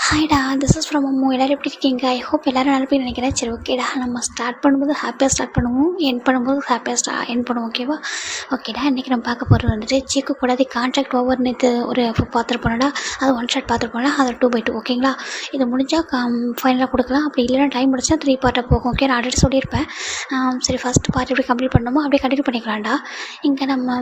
ஹாய்டா, this is from Ammu. எல்லோரும் எப்படி இருக்கீங்க? ஐ ஹோப் எல்லோரும் நல்லா போய் நினைக்கிறேன். சரி, ஓகேடா, நம்ம ஸ்டார்ட் பண்ணும்போது ஹாப்பியாக ஸ்டார்ட் பண்ணுவோம், என் பண்ணும்போது ஹாப்பியாக என் பண்ணுவோம். ஓகேவா? ஓகேடா, இன்றைக்கி நம்ம பார்க்க போகிறது வந்துட்டு சீக்கு கூடாது கான்ட்ராக்ட் ஓவர். நேற்று ஒரு பார்த்துருப்போம்டா, அது ஒன் ஷாட் பார்த்துருப்போம்ல, அது 2/2. ஓகேங்களா? இது முடிஞ்சால் ஃபைனலாக கொடுக்கலாம். அப்படி இல்லைனா டைம் முடிச்சா 3 பார்ட்டாக போகும். ஓகே, நான் ஆல்ரெடி சொல்லியிருப்பேன். சரி, ஃபஸ்ட்டு பார்ட் எப்படி கம்ப்ளீட் பண்ணணுமோ அப்படியே கண்டினியூ பண்ணிக்கலாம்டா. இங்கே நம்ம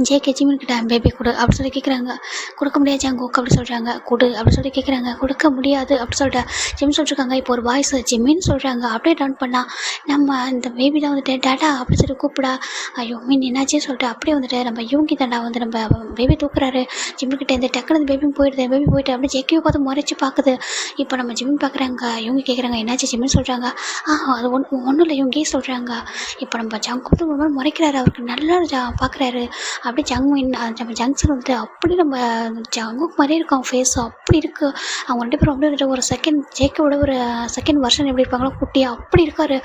ஜேகே ஜிமின் கிட்ட பேபி கொடு அப்படி சொல்லி கேட்குறாங்க. கொடுக்க முடியாது ஜங்குக் அப்படி சொல்கிறாங்க. கொடு அப்படி சொல்லி கேட்குறாங்க. கொடுக்க முடியாது அப்படி சொல்லிட்டு ஜிமின் சொல்லிருக்காங்க. இப்போ ஒரு வாய்ஸ் ஜிமின்னு சொல்கிறாங்க. அப்படியே டவுன் பண்ணால் நம்ம இந்த பேபி தான் வந்துட்டு டாடா அப்படி சொல்லி கூப்பிடா. ஐயோ மீன் என்னாச்சே சொல்லிட்டு அப்படியே வந்துட்டு நம்ம யூங்கி தாண்டா வந்து நம்ம பேபி தூக்குறாரு. ஜிமின் கிட்ட இந்த டக்குனு பேபியும் போயிடுது. பேபி போயிட்டு அப்படியே ஜேகேவை பார்த்து முறைச்சி பார்க்குது. இப்போ நம்ம ஜிமின் பார்க்குறாங்க. யூங்கி கேட்குறாங்க என்னாச்சு ஜிமின்னு சொல்கிறாங்க. அது ஒன்றும் இல்லை யூங்கி சொல்கிறாங்க. இப்போ நம்ம ஜங்குக்கு ஒரு மாதிரி முறைக்கிறாரு. அவருக்கு நல்லா பார்க்குறாரு. அப்படியே நம்ம ஜங்ஷன் வந்துட்டு அப்படி நம்ம ஜங்குக்கு மாதிரியே இருக்கும் ஃபேஸ். அப்படி இருக்குது. அவங்க 2 பேரும் அப்படியே வந்துட்டு ஒரு செகண்ட் ஜேகேவோட ஒரு செகண்ட் வருஷன் எப்படி இருப்பாங்களோ குட்டியாக அப்படி இருக்கார்.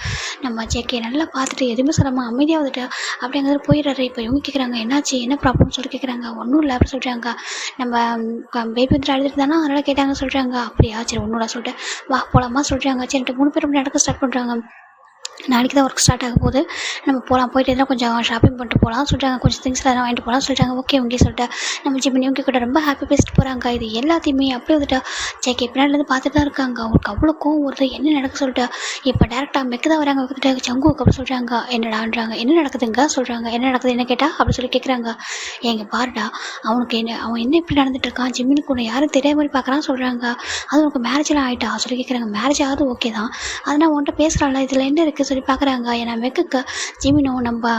நம்ம ஜேகே நல்லா பார்த்துட்டு எதுவுமே சொல்லாமல் அமைதியாக வந்துட்டு அப்படி அங்கே போயிடுறாரு. இப்போ இவங்க கேட்குறாங்க என்னாச்சு என்ன ப்ராப்ளம்னு சொல்லி கேட்குறாங்க. ஒன்றும் இல்லை அப்படி சொல்கிறாங்க. நம்ம பேபி வந்துட்டு அழுதுட்டு தானே அதனால் கேட்டாங்கன்னு சொல்கிறாங்க. அப்படியா சரி ஒன்றும் சொல்லிட்டு வா போகலாமா சொல்கிறாங்க. சரின்ட்டு 3 பேரும் நடக்க ஸ்டார்ட் பண்ணுறாங்க. நாளைக்கு தான் ஒர்க் ஸ்டார்ட் ஆக போகுது. நம்ம போகலாம், போயிட்டு எல்லாம் கொஞ்சம் ஷாப்பிங் பண்ணிட்டு போகலாம் சொல்லிட்டாங்க. கொஞ்சம் திங்ஸ் எல்லாம் வாங்கிட்டு போகலாம் சொல்லிட்டாங்க. ஓகே உங்கே சொல்லிட்டு நம்ம ஜிமினி இவங்க கூட ரொம்ப ஹாப்பி பேசிட்டு போகிறாங்க. இது எல்லாத்தையுமே அப்படியே வந்துட்டு ஜேகே பின்னாடிலேருந்து பார்த்துட்டு தான் இருக்காங்க. அவருக்கு அவ்வளோ கோவம் வருது. என்ன நடக்க சொல்லிட்டு இப்போ டேரெக்டாக மெக்கு தான் வராங்க. வந்துட்டு ஜங்குக்கு அப்படி சொல்கிறாங்க. என்னடான்றாங்க. என்ன நடக்குதுங்க சொல்கிறாங்க. என்ன நடக்குது என்ன கேட்டால் அப்படி சொல்லி கேட்குறாங்க. எங்க பாருடா அவனுக்கு அவன் என்ன இப்படி நடந்துட்டு இருக்கான். ஜிமினுக்கு ஒன்று யாரும் தெரியாத மாதிரி பார்க்குறான்னு சொல்கிறாங்க. அது உனக்கு மேரேஜ்லாம் ஆகிட்டா சொல்லி கேட்குறாங்க. மேரேஜ் ஆகுது ஓகே தான், அதனால் உன்கிட்ட பேசுகிறான்ல இதில் என்ன இருக்குது சொல்லி பார்க்குறாங்க. ஏன்னா மெக்குக்கு ஜிமினும் நம்ம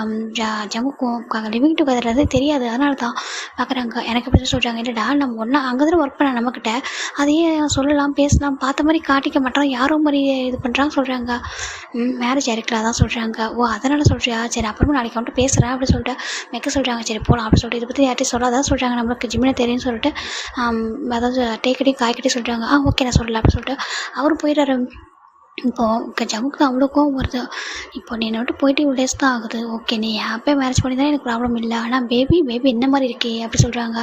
ஜங்குக்கும் லிவிங் டுகெதர் தெரியாது, அதனால தான் பார்க்குறாங்க. எனக்கு எப்படி சொல்கிறாங்க. இல்லைடா நம்ம ஒன்றா அங்கே தான் ஒர்க் பண்ண நம்மக்கிட்ட அதையே சொல்லலாம் பேசலாம் பார்த்த மாதிரி காட்டிக்க மாட்டோம் யாரோ மாதிரி இது பண்ணுறாங்க சொல்கிறாங்க. மேரேஜ் ஆயிருக்கலாம் அதான் சொல்கிறாங்க. ஓ அதனால் சொல்கிறியா சரி அப்புறமா நாளைக்கு வந்துட்டு பேசுகிறேன் அப்படி சொல்லிட்டு மெக்க சொல்கிறாங்க. சரி போகலாம் அப்படி சொல்லிட்டு இதை பற்றி யார்ட்டையும் சொல்லாதான் சொல்கிறாங்க. நம்மளுக்கு ஜிமினை தெரியும்னு சொல்லிட்டு அதாவது டேக்கடி காய்கட்டி சொல்கிறாங்க. ஓகே நான் சொல்லலை அப்படி சொல்லிட்டு அவரும் போயிடுறாரு. இப்போது ஜங்குக்கு தான் அவ்வளோ கோவம் வருது. இப்போ நீ என்னை விட்டு போயிட்டு இவ்வளோ டேஸ் தான் ஆகுது. ஓகே நீ ஹாப்பியாக மேரேஜ் பண்ணி தானே எனக்கு ப்ராப்ளம் இல்லை, ஆனால் பேபி என்ன மாதிரி இருக்கே அப்படி சொல்கிறாங்க.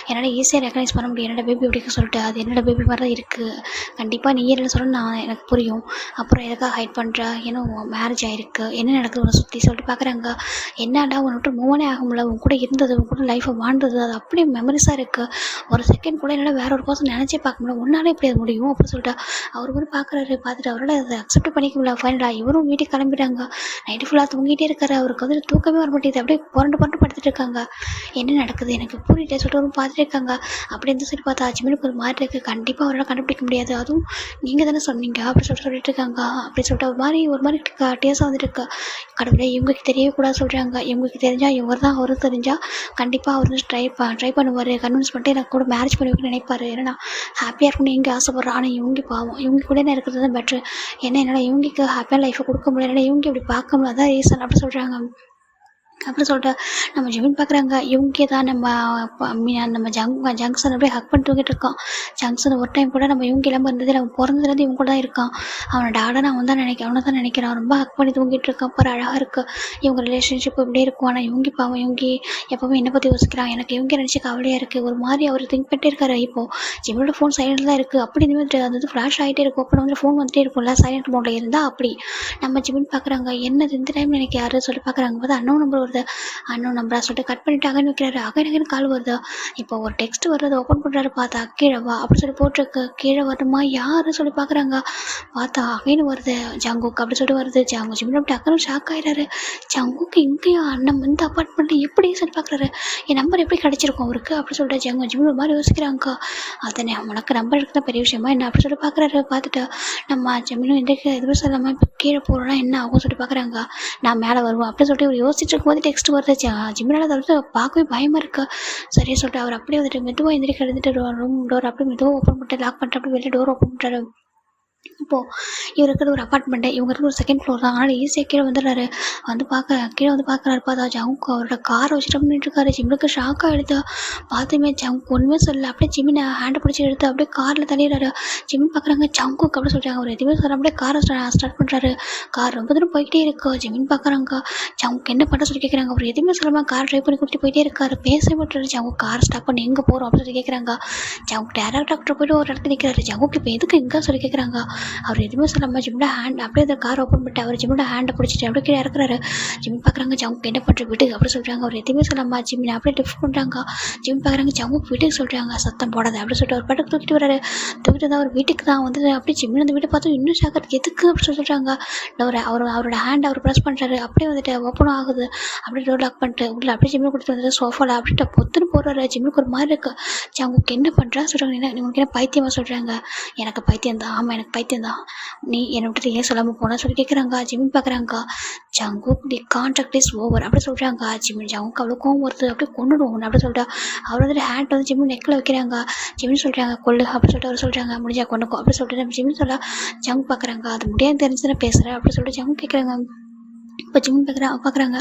என்னால் ஈஸியாக ரெக்கனைஸ் பண்ண முடியும் என்னோட பேபி எப்படி சொல்லிட்டு. அது என்னோட பேபி மாதிரி தான் இருக்குது. கண்டிப்பாக நீ என்ன சொல்ல நான் எனக்கு புரியும். அப்புறம் எதுக்காக ஹைட் பண்ணுற ஏன்னா மேரேஜ் ஆகிருக்கு என்ன நடக்குது உன்னை சுற்றி சொல்லிட்டு பார்க்குறாங்க. என்னடா உன்னை விட்டு மூவனே ஆக முடியல, உன் கூட இருந்தது உன் கூட லைஃப்பை வாழ்ந்தது அது அப்படியே மெமரிஸாக இருக்குது. ஒரு செகண்ட் கூட என்னால் வேற ஒரு பர்சன் நினச்சே பார்க்க முடியல, உன்னாலே எப்படி அது முடியும் அப்படின்னு சொல்லிட்டு அவர் கூட பார்க்குறாரு. பார்த்துட்டு அவரோட அதை அக்செப்ட் பண்ணிக்க முடியல. ஃபைனலாக இவரும் வீட்டுக்கு கிளம்பிடுறாங்க. நைட்டு ஃபுல்லாக தூங்கிட்டே இருக்காரு. அவருக்கு வந்து தூக்கமே வர மாட்டேங்குது. அப்படியே புரண்டு படுத்துட்டு இருக்காங்க. என்ன நடக்குது எனக்கு புரியல சொல்லிட்டு அவரும் பார்த்துட்டு இருக்காங்க. அப்படி இந்த சைடு பார்த்தா ஜிமினுக்கு ஒரு மாதிரி இருக்குது. கண்டிப்பாக அவரால் கண்டுபிடிக்க முடியாது, அதுவும் நீங்கள் தானே சொன்னீங்க அப்படி சொல்லிட்டு இருக்காங்க. அப்படி சொல்லிட்டு ஒரு மாதிரி டேஸாக வந்துட்டு இருக்கு. கடவுளே இவங்களுக்கு தெரியவே கூடாது சொல்கிறாங்க. இவங்களுக்கு தெரிஞ்சால் இவர் தான் அவரும் தெரிஞ்சால் கண்டிப்பாக அவர் வந்து ட்ரை பண்ணுவார். கன்வின்ஸ் பண்ணிட்டு எனக்கு கூட மேரேஜ் பண்ணி வைக்கணும்னு நினைப்பார். ஏன்னா ஹாப்பியாக இருக்கணும்னு இவங்க ஆசைப்படுறோம். ஆனால் இவங்க பாவம் இவங்க கூட என்ன இருக்கிறது தான் பெட்ரு. ஏன்னா என்னால் இவங்களுக்கு ஹாப்பியாக லைஃப்பை கொடுக்க முடியல, என்னால் இவங்க இப்படி பார்க்க முடியாது, அதான் ரீசன் அப்படி சொல்கிறாங்க. அப்படி சொல்லிட்டு நம்ம ஜிமின் பார்க்குறாங்க. இவங்கே தான் நம்ம ஜங்ஷன் அப்படியே ஹக் பண்ணி தூங்கிட்டு இருக்கான். ஜங்ஷன் ஒரு டைம் கூட நம்ம இவங்க இல்லாமல் இருந்தது நம்ம பிறந்ததுலேருந்து இவங்க கூட தான் இருக்கான். அவனை டாடாக அவனை தான் நினைக்கிறான். ரொம்ப ஹக் பண்ணி தூங்கிட்டு இருக்கான். அப்புறம் அழகாக இருக்குது இவங்க ரிலேஷன்ஷிப் இப்படியே இருக்கும். ஆனால் இவங்க பாவம் இவங்க எப்போவுமே என்னை பற்றி யோசிக்கிறான். எனக்கு இவங்க நினச்சி கவலையாக இருக்குது. ஒரு மாதிரி அவர் திங்க் பண்ணிட்டே இருக்காரு. இப்போது ஜிமினோட ஃபோன் சைலண்டில் தான் இருக்குது. அப்படி இனிமேல் அது வந்து ஃப்ளாஷ் ஆகிட்டே இருக்கும். அப்புறம் வந்து ஃபோன் வந்துட்டே இருக்கும்ல சைலண்ட் மோடில் இருந்தால் அப்படி நம்ம ஜிமின் பார்க்குறாங்க. என்னது இந்த டைம் எனக்கு யாரும் சொல்லி பார்க்குறாங்க. பார்த்து அன்னோன் நம்பர் வருது. அண்ணன் நம்பரா சொல்லிட்டு கட் பண்ணிட்டு அகன்னு வைக்கிறாரு. அகன்னு கால் வருது. இப்போ ஒரு டெக்ஸ்ட் வருது. ஓப்பன் பண்ணுறாரு. பார்த்தா கீழே வா அப்படி சொல்லி போட்டிருக்கு. கீழே வரணுமா யாரு சொல்லி பார்க்குறாங்க. பார்த்தா அகைன்னு வருது. ஜங்குக்கு அப்படி சொல்லிட்டு வருது. ஜங்கு ஜிமின் அப்படி அக்கனும் ஷாக் ஆகிடாரு. ஜங்குக்கு இங்கேயா அண்ணன் இந்த அப்பார்ட்மெண்ட்டு எப்படி சொல்லி பார்க்குறாரு. என் நம்பர் எப்படி கிடச்சிருக்கும் அவருக்கு அப்படி சொல்லிட்டு ஜங்கு ஜிமின் ஒரு மாதிரி யோசிக்கிறாங்க. அதனே உனக்கு நம்பர் இருக்குதான் பெரிய விஷயமா என்ன அப்படி சொல்லி பார்க்குறாரு. பார்த்துட்டு நம்ம ஜிமினும் எதுக்கு எதுவுமே சொல்லாமல் இப்போ கீழே போகிறோன்னா என்ன ஆகும் சொல்லி பார்க்குறாங்க. நான் மேலே வருவேன் அப்படின்னு சொல்லிட்டு ஒரு யோசிச்சுட்டு இருக்கும்போது டெக்ஸ்ட் வருது. ஜிமினால தவிர்த்து பார்க்கவே பயமாக இருக்கு. சரியா சொல்லிட்டு அவர் அப்படியே வந்துட்டு மெதுவாக எந்திரிக்க எழுந்துட்டு ரூம் டோர் அப்படியே மெதுவாக ஓப்பன் பண்ணிட்டு லாக் பண்ணிட்டு அப்படியே வெளியே டோர் ஓப்பன் பண்ணுறாரு. இப்போது இவர் இருக்கிற ஒரு அப்பார்ட்மெண்ட்டு, இவங்க இருக்கிற ஒரு செகண்ட் ஃப்ளோர் தான். அதனால் ஈஸியாக கீழே வந்துடுறாரு. கீழே வந்து பார்க்குறாரு. பார்த்தா ஜங்க் அவரோட காரை வச்சுட்டு நின்றுருக்காரு. ஜிம்முக்கு ஷாக் ஆகிடுது. பார்த்துமே ஜங்க் ஒன்றுமே சொல்லல. அப்படியே ஜிம்மினை ஹேண்டை பிடிச்சி எடுத்து அப்படியே காரில் தள்ளிடுறாரு. ஜிம் பார்க்குறாங்க ஜங்குக்கு அப்படி சொல்கிறாங்க. அவர் எதுவுமே சொல்ல அப்படியே காரை ஸ்டார்ட் பண்ணுறாரு. கார் ரொம்ப தூரம் போய்கிட்டே இருக்கு. ஜிம்மின்னு பார்க்குறாங்க. ஜங்க் என்ன பண்ண சொல்லி கேட்குறாங்க. அவர் எதுவுமே சொல்லாமல் கார் ட்ரைவ் பண்ணி கூட்டிட்டு போயிட்டே இருக்காரு. பேசவே மாட்டாரு. ஜங்க் கார் ஸ்டாப் பண்ணி எங்கே போகிறோம் அப்படின்னு சொல்லி கேட்குறாங்க. ஜங்க் டேரக்ட் டாக்டர் போய்ட்டு ஒரு இடத்துல நிற்கிறாரு. ஜங்குக்கு இப்போ எதுக்கு எங்கே சொல்லி கேட்குறாங்க. அவர் எதுவுமே சொல்லாமல் ஜிம்மோட ஹேண்ட் அப்படியே அந்த கார் ஓப்பன் பண்ணிட்டு அவர் ஜிம்மோட ஹேண்டை பிடிச்சிட்டு அப்படியே கீழே இறக்குறாரு. ஜிம் பார்க்குறாங்க ஜங்க் என்ன பண்ணுற விடு அப்படி சொல்கிறாங்க. அவர் எதுவுமே சொல்லாமல் ஜிம்மினை அப்படியே லிஃப்ட் பண்ணுறாங்க. ஜிம் பார்க்குறாங்க ஜங்குக்கு வீட்டுக்கு சொல்கிறாங்க. சத்தம் போடாது அப்படி சொல்லிட்டு ஒரு பாட்டுக்கு தூக்கிட்டு வராரு. தூக்கிட்டு தான் அவர் வீட்டுக்கு தான் வந்து அப்படியே ஜிம்மில் அந்த வீட்டை பார்த்து இன்னும் ஷாக்கர் எதுக்கு அப்படி சொல்கிறாங்க. அவரோட ஹேண்ட் அவர் ப்ரெஸ் பண்ணுறாரு. அப்படியே வந்துட்டு ஓப்பனும் ஆகுது. அப்படியே டோர் லாக் பண்ணிட்டு உள்ள அப்படியே ஜிம்மில் கொடுத்துட்டு வந்து சோஃபாவில் அப்படின்ட்டு பொத்துன்னு போடுறாரு. ஜிம்முக்கு ஒரு மாதிரி இருக்குது. ஜங்குக்கு என்ன பண்ணுறா சொல்கிறாங்க. உங்களுக்கு என்ன பைத்தியமாக சொல்கிறாங்க. எனக்கு பைத்தியம் தான். ஆமாம் எனக்கு பைத்தியம் தான். நீ என்னை விட்டுட்டு ஏன் சொல்லாமல் போனா சொல்லி கேட்குறாங்க. ஜிம்மின் பார்க்குறாங்க. Jungkook the contract is over அப்படி சொல்கிறாங்க. ஜிம்மின் ஜங்குக்கு அவ்வளோ கோவம் வருது. அப்படியே கொண்டுடுவோம் அப்படி சொல்லிட்டு அவர் வந்துட்டு ஹேண்ட் வந்து ஜிம்மின் நெக்கில் வைக்கிறாங்க. ஜிம்மின் சொல்கிறாங்க கொள்ளு அப்படி சொல்லிட்டு அவர் சொல்கிறாங்க. முடிஞ்சா கொண்டுக்கும் அப்படி சொல்லிட்டு நம்ம ஜிம்மின் சொல்ல ஜங்க் பார்க்குறாங்க. அது முடியாது தெரிஞ்சுதானே பேசுகிறேன் அப்படி சொல்லிட்டு ஜங்க் கேட்குறாங்க. இப்போ ஜிம் பார்க்குறாங்க.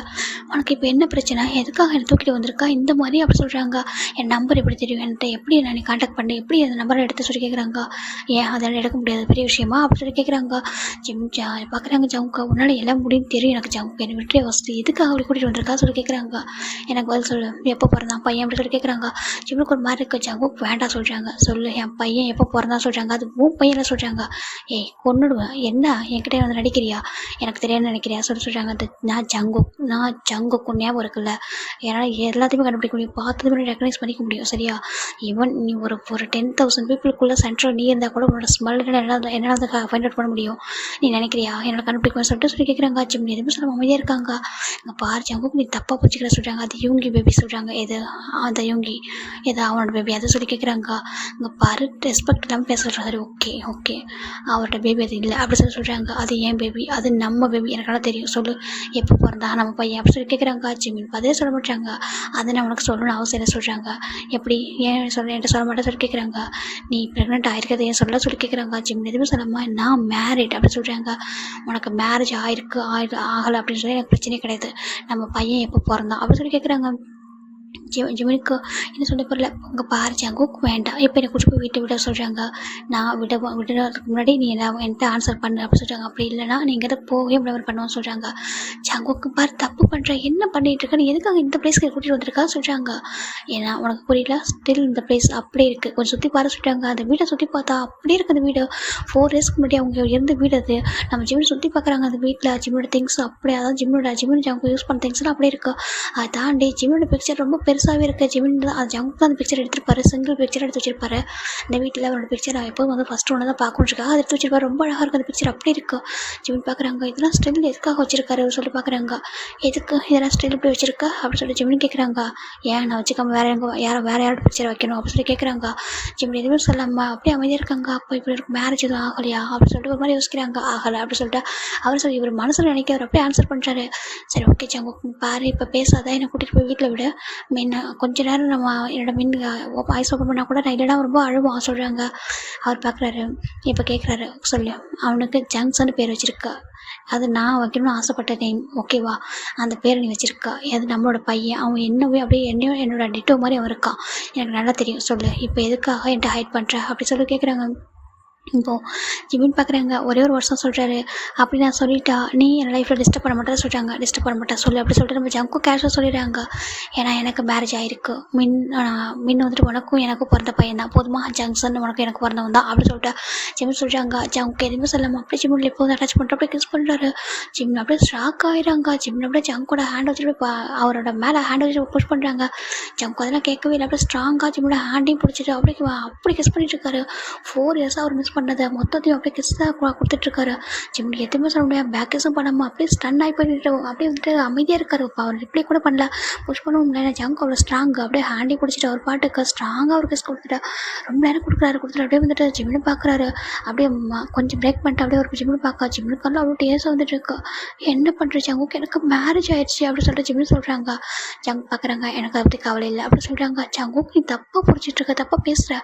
உனக்கு இப்போ என்ன பிரச்சனை, எதுக்காக என்னை தூக்கிட்டு வந்திருக்கா இந்த மாதிரி அப்படி சொல்கிறாங்க. என் நம்பர் எப்படி தெரியும், என்கிட்ட எப்படி நான் நீ கான்டாக்ட் பண்ணி எப்படி அந்த நம்பரை எடுத்து சொல்லி கேட்குறாங்க. ஏன் அதெல்லாம் எடுக்க முடியாது பெரிய விஷயமா அப்படி சொல்லி கேட்குறாங்க. ஜிம் பார்க்குறாங்க. ஜவுக்கா உன்னால் எல்லாம் முடியும் தெரியும் எனக்கு. ஜவுக்கு என்னை விட்டே வசதி எதுக்காக அப்படி கூட்டிகிட்டு வந்திருக்கா சொல்லி கேட்குறாங்க. எனக்கு பதில் சொல்லு, எப்போ பிறந்தான் பையன் அப்படி சொல்லி கேட்குறாங்க. ஜிம்முக்கு ஒரு மாதிரி இருக்கு. ஜவுக்கு வேண்டாம் சொல்கிறாங்க. சொல்லு என் பையன் எப்போ பிறந்தா சொல்கிறாங்க. அது உன் பையனை சொல்கிறாங்க. ஏய் கொன்னுடுவேன் என்ன என்கிட்ட வந்து நடிக்கிறியா, எனக்கு தெரியாதுன்னு நினைக்கிறியா சொல்கிறாங்க. நான் ஜங்குக்கு ஞாபகம் இருக்குல்ல, என்னால் எல்லாத்தையுமே கண்டுபிடிக்க முடியும், பார்த்ததுமே ரெக்கக்னைஸ் பண்ணிக்க முடியும் சரியா. ஈவன் நீ ஒரு 10,000 பீப்புளுக்குள்ளே சென்ட்ரல் நீ இருந்தால் கூட உன்னோட ஸ்மெல் என்னால் வந்து ஃபைண்ட் அவுட் பண்ண முடியும். நீ நினைக்கிறியா என்னால் கண்டுபிடிக்கணும்னு சொல்லிட்டு சொல்லி கேட்குறாங்க. ஜிம் எதுவுமே சொல்ல அமைதியாக இருக்காங்க. இங்கே பாரு ஜங்குக்கு நீ தப்பாக பிடிச்சிக்கிற சொல்கிறாங்க. அது யூங்கி பேபி சொல்கிறாங்க. எது அந்த யூங்கி எது அவனோட பேபி அதை சொல்லி கேட்குறாங்க. இங்கே பாரு ரெஸ்பெக்ட் இல்லாமல் பேச சொல்கிறாங்க. சரி ஓகே ஓகே அவரோட பேபி அது இல்லை அப்படி சொல்லி சொல்கிறாங்க. அது ஏன் பேபி, அது நம்ம பேபி எனக்கெல்லாம் தெரியும், சொல்லு எப்போ பிறந்தா நம்ம பையன் அப்படி சொல்லி கேட்குறாங்க. ஜிம்மின் பதிலே சொல்ல மாட்டாங்க. அதை நான் உனக்கு சொல்லணும்னு அவசியம் இல்லை சொல்கிறாங்க. எப்படி ஏன் என்கிட்ட சொல்ல மாட்டேன் சொல்லி கேட்குறாங்க. நீ ப்ரெக்னென்ட் ஆகிருக்கிறது ஏன் சொல்ல சொல்லி கேட்குறாங்க. ஜிம்மின் எதுவுமே சொல்லாமல் நான் மேரிட் அப்படி சொல்கிறாங்க. உனக்கு மேரேஜ் ஆகலை அப்படின்னு சொல்லி எனக்கு பிரச்சனையே கிடையாது, நம்ம பையன் எப்போ பிறந்தான் அப்படி சொல்லி கேட்குறாங்க. ஜிம்மினுக்கு என்ன சொல்ல போகல. உங்கள் பாரு ஜங்குக்கு வேண்டாம் இப்போ என்னை கூட்டி போய் வீட்டை விட சொல்கிறாங்க. நான் விடுறதுக்கு முன்னாடி நீ என்கிட்ட ஆன்சர் பண்ணு அப்படி சொல்கிறாங்க. அப்படி இல்லைனா நீ எங்கிட்ட போகவே முடியாமல் பண்ணுவோன்னு சொல்கிறாங்க. ஜங்குக்கு பாரு தப்பு பண்ணுற என்ன பண்ணிகிட்டு இருக்க, நீ எதுக்காக இந்த பிளேஸ்க்கு கூட்டிகிட்டு வந்திருக்கா சொல்கிறாங்க. ஏன்னா உனக்கு புரியல, ஸ்டில் இந்த பிளேஸ் அப்படியே இருக்குது, கொஞ்சம் சுற்றி பாரு சொல்கிறாங்க. அந்த வீடை சுற்றி பார்த்தா அப்படியே இருக்குது அந்த வீடு. 4 இயர்ஸ்க்கு முன்னாடி அவங்க இருந்த வீடு அது. நம்ம ஜிம்மில் சுற்றி பார்க்குறாங்க. அந்த வீட்டில் ஜிம்மோட திங்ஸ் அப்படியே, அதாவது ஜிம்மின் ஜங்கு யூஸ் பண்ண திங்ஸ்லாம் அப்படியே இருக்குது. அதை தாண்டி ஜிம்மோட பிக்சர் ரொம்ப பெருசாகவே இருக்குது. ஜிம்மின் தான் அது ஜங்க் தான் அந்த பிக்சர் எடுத்துருப்பாரு. சிங்கிள் பிக்சர் எடுத்து வச்சிருப்பாரு. அந்த வீட்டில் அவரோட பிக்சர் எப்போதும் வந்து ஃபஸ்ட்டு ஒன்று தான் பார்க்கணுருக்கா அதை எடுத்து வச்சிருப்பாரு. ரொம்ப அழகாக இருக்குது அந்த பிக்சர் அப்படி இருக்குது. ஜிம்மின் பார்க்குறாங்க. இதெல்லாம் ஸ்டில் எதுக்காக வச்சிருக்காரு சொல்லி பார்க்குறாங்க. எதுக்கு இதெல்லாம் ஸ்டில் இப்படி வச்சிருக்கா அப்படின்னு சொல்லி ஜிம்மின் கேட்குறாங்க. ஏன் நான் வச்சுக்காம வேற யாரோட பிக்சர் வைக்கணும் அப்படின்னு சொல்லி கேட்குறாங்க. ஜிம்மின் எதுவுமே சொல்லாமல் அப்படியே அமைதியாக இருக்காங்க. அப்போ இப்படி இருக்கு மேரேஜ் எதுவும் ஆகலையா அப்படின்னு சொல்லிட்டு ஒரு மாதிரி யோசிக்கிறாங்க. ஆகலை அப்படின்னு சொல்லிட்டு அவர் சொல்லி இவர் மனசில் நினைக்க அவர் அப்படியே ஆன்சர் பண்ணுறாரு. சரி ஓகே ஜங்கு பாரு இப்போ பேசாதான் என்னை கூட்டிகிட்டு போய் வீட்டில் விட கொஞ்ச நேரம் நம்ம என்னோட வாய்ஸ் ஓப்பன் பண்ணால் கூட நான் இல்லைனா ரொம்ப அழுவான் சொல்கிறாங்க. அவர் பார்க்குறாரு. இப்போ கேட்குறாரு சொல்லு அவனுக்கு ஜங்க்ஸ்ன்னு பேர் வச்சுருக்கா, அது நான் வைக்கணும்னு ஆசைப்பட்ட நேம் ஓகேவா, அந்த பேரை நீ வச்சுருக்கா, அது நம்மளோட பையன், அவன் என்னவே அப்படியே என்னோட டிட்டோ மாதிரி அவன் இருக்கான், எனக்கு நல்லா தெரியும், சொல்லு இப்போ எதுக்காக என்கிட்ட ஹைட் பண்ணுற அப்படி சொல்லி கேட்குறாங்க. இப்போது ஜிம்மின் பார்க்குறாங்க. ஒரே ஒரு வருஷம் சொல்கிறாரு. அப்படி நான் சொல்லிட்டா நீ என் லைஃப்பில் டிஸ்டர்ப் பண்ண மாட்டேன்னு சொல்கிறாங்க. டிஸ்டர்ப் பண்ண மாட்டேன் சொல்லு அப்படி சொல்லிட்டு நம்ம ஜங்கும் கேஷுவலாக சொல்லிடுறாங்க. ஏன்னா எனக்கு மேரேஜ் ஆகிருக்கு, மின் வந்துட்டு உனக்கும் எனக்கும் பிறந்த பையன் தான், போதுமா ஜங்ஷன் உனக்கு எனக்கு பிறந்தவன் தான் அப்படி சொல்லிட்டு ஜிம்மின் சொல்கிறாங்க. ஜங்கு எதுவுமே சொல்லாமல் அப்படியே ஜிம்மில் எப்போ வந்து அட்டாச் பண்ணிட்டு அப்படியே கிஸ் பண்ணுறாரு. ஜிம்மின் அப்படியே ஷாக் ஆகிடுறாங்க. ஜிம்மின் அப்படியே ஜங்கோட ஹேண்ட் வச்சுட்டு அவரோட மேலே ஹேண்ட் வச்சுட்டு புஷ் பண்ணுறாங்க. ஜங்கு அதெல்லாம் கேட்கவே இல்லை. அப்படியே ஸ்ட்ராங்காக ஜிம்மோட ஹேண்டையும் பிடிச்சிட்டு அப்படி கிஸ் பண்ணிட்டு இருக்காரு. 4 இயர்ஸாக அவர் மிஸ் பண்ணதை மொத்தத்தையும் அப்படியே கிஸ் தான் கொடுத்துட்ருக்காரு. ஜிம்மில் எதுவுமே சொல்ல முடியாது. பேக் கிஸும் பண்ணாமல் அப்படியே ஸ்டன் ஆகி போயிட்டு அப்படியே வந்துட்டு அமைதியாக இருக்காரு. அவர் ரிப்ளை கூட பண்ணல, புஷ் பண்ணவும் முடியல. ஜங்க் அவ்வளோ ஸ்ட்ராங்கு அப்படியே ஹேண்டையும் பிடிச்சிட்டு அவர் பாட்டுக்கு ஸ்ட்ராங்காக ஒரு கிஸ் கொடுத்துட்டா ரொம்ப நேரம் கொடுத்துட்டு அப்படியே வந்துட்டு ஜிம்மில் பார்க்குறாரு. அப்படியே கொஞ்சம் பிரேக் பண்ணிட்டு அப்படியே ஒரு ஜிம்மில் பார்க்க ஜிம்முக்கால அவ்வளோ டேஸாக வந்துட்டு இருக்கா. என்ன பண்ணுற ஜங்குக்கு எனக்கு மேரேஜ் ஆயிடுச்சு அப்படின்னு சொல்லிட்டு ஜிம்மில் சொல்கிறாங்க. ஜங்க் பார்க்குறாங்க. எனக்கு அதை பற்றி கவலை இல்லை அப்படின்னு சொல்கிறாங்க. ஜங்குக்கு நீ தப்பாக பிடிச்சிட்டு இருக்க, தப்பாக பேசுகிற,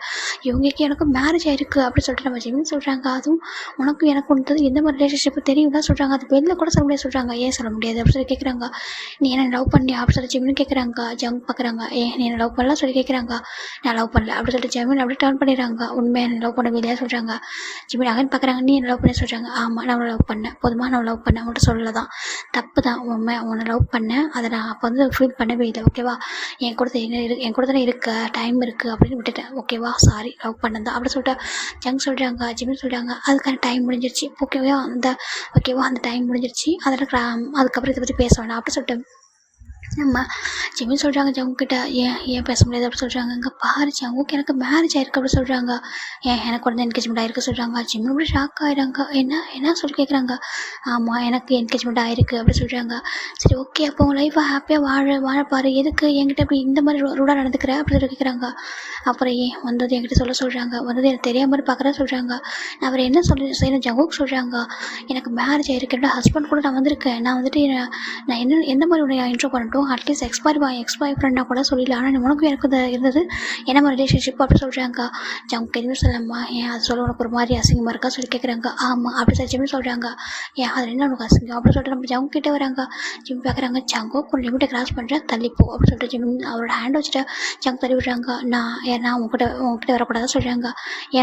இவங்களுக்கு எனக்கு மேரேஜ் ஆயிருக்கு அப்படின்னு சொல்லிட்டு நம்ம ஜிமின் சொல்கிறாங்க, அதுவும் உனக்கும் எனக்கு ஒன்று எந்த மாதிரி ரிலேஷன்ஷிப் தெரியும் தான் சொல்கிறாங்க, அது வெளில கூட சொல்ல முடியாது சொல்கிறாங்க. ஏன் சொல்ல முடியாது அப்படின்னு சொல்லி கேட்குறாங்க. நீ என்ன லவ் பண்ணி அப்படின்னு சொல்லி ஜிமின் கேட்குறாங்க. ஜங் பார்க்குறாங்க, நீ என்ன லவ் பண்ணலாம் சொல்லி கேட்குறாங்க. நான் லவ் பண்ணல அப்படின்னு சொல்லிட்டு ஜிமின் அப்படியே டர்ன் பண்ணிடுறாங்க. உண்மையாக என்ன லவ் பண்ண இல்லையா சொல்கிறாங்க. ஜிமின் அகன் பார்க்குறாங்க, நீ என்ன லவ் பண்ணி சொல்கிறாங்க. ஆமாம் நான் லவ் பண்ணேன், போதுமா நான் லவ் பண்ணேன் அவன்கிட்ட சொல்லல தான், தப்பு தான், உண்மை உன்னை லவ் பண்ணேன், அதை நான் அப்போ வந்து ஃபீல் பண்ணவே இல்லை ஓகேவா, என் கூட என் கூட தானே இருக்க, டைம் இருக்குது அப்படின்னு விட்டுட்டேன் ஓகேவா, சாரி லவ் பண்ணதான் அப்படி சொல்லிட்டு ஜங் சொல்கிறாங்க. ஜிமின் சொல்கிறாங்க, அதுக்கான டைம் முடிஞ்சிருச்சு ஓகேவா, அந்த டைம் முடிஞ்சிருச்சு, அதில் அதுக்கப்புறம் இதை பற்றி பேச வேண்டாம் அப்படி சொல்லிட்டு நம்ம ஜிமின் சொல்கிறாங்க ஜங்குக்கிட்ட, ஏன் பேச முடியாது அப்படி சொல்கிறாங்க. இங்கே பாரு ஜங்குக்கு எனக்கு மேரேஜ் ஆயிருக்கு அப்படி சொல்கிறாங்க. எனக்கு உடனே என்கேஜ்மெண்ட் ஆயிருக்கு சொல்கிறாங்க. ஜிமின் அப்படி ஷாக் ஆகிடுறாங்க. என்ன சொல்லி கேட்குறாங்க. ஆமாம் எனக்கு என்கேஜ்மெண்ட் ஆயிருக்கு அப்படி சொல்கிறாங்க. சரி ஓகே, அப்போ உங்கள் லைஃப்பை ஹாப்பியாக வாழப்பாரு, எதுக்கு என்கிட்ட இப்படி இந்த மாதிரி ரூடாக நடந்துக்கிற அப்படி சொல்லி கேட்குறாங்க. அப்புறம் வந்தது என்கிட்ட சொல்கிறாங்க, வந்தது எனக்கு தெரியாமல் பார்க்குறேன் சொல்கிறாங்க. நான் அவர் என்ன செய்யணும் ஜங்குக்கு சொல்கிறாங்க, எனக்கு மேரேஜ் ஆயிருக்கு, என்னோட ஹஸ்பண்ட் கூட நான் வந்திருக்கேன், நான் வந்துட்டு நான் எந்த மாதிரி உன்னை இன்ட்ரோ பண்ணட்டும், அட்லீஸ்ட் எக்ஸ் பாய் ஃப்ரெண்டாக கூட சொல்லிடலாம், ஆனால் உனக்கும் எனக்கு இருந்தது என்ன மாதிரி ரிலேஷன்ஷிப் அப்படி சொல்கிறாங்க. ஜங்கு எதுவும் சொல்லம்மா, அது சொல்ல உனக்கு ஒரு மாதிரி அசிங்கமாக இருக்கா சொல்லி கேட்குறாங்க. ஆமாம் அப்படி சொல்லி ஜிம்னு சொல்கிறாங்க. அதில் என்ன உனக்கு அசிங்கம் அப்படி சொல்லிட்டு நம்ம ஜங்கு கிட்டே வராங்க. ஜிம் பார்க்குறாங்க, ஜங்கு கொஞ்சம் லிமிட்டை கிராஸ் பண்ணுறேன் தள்ளிப்போ அப்படின்னு சொல்லிட்டு ஜிம் அவரோட ஹேண்ட் வச்சுட்டு ஜங்கு தள்ளி விடுறாங்க. நான் உங்ககிட்ட வரக்கூடாது சொல்கிறாங்க.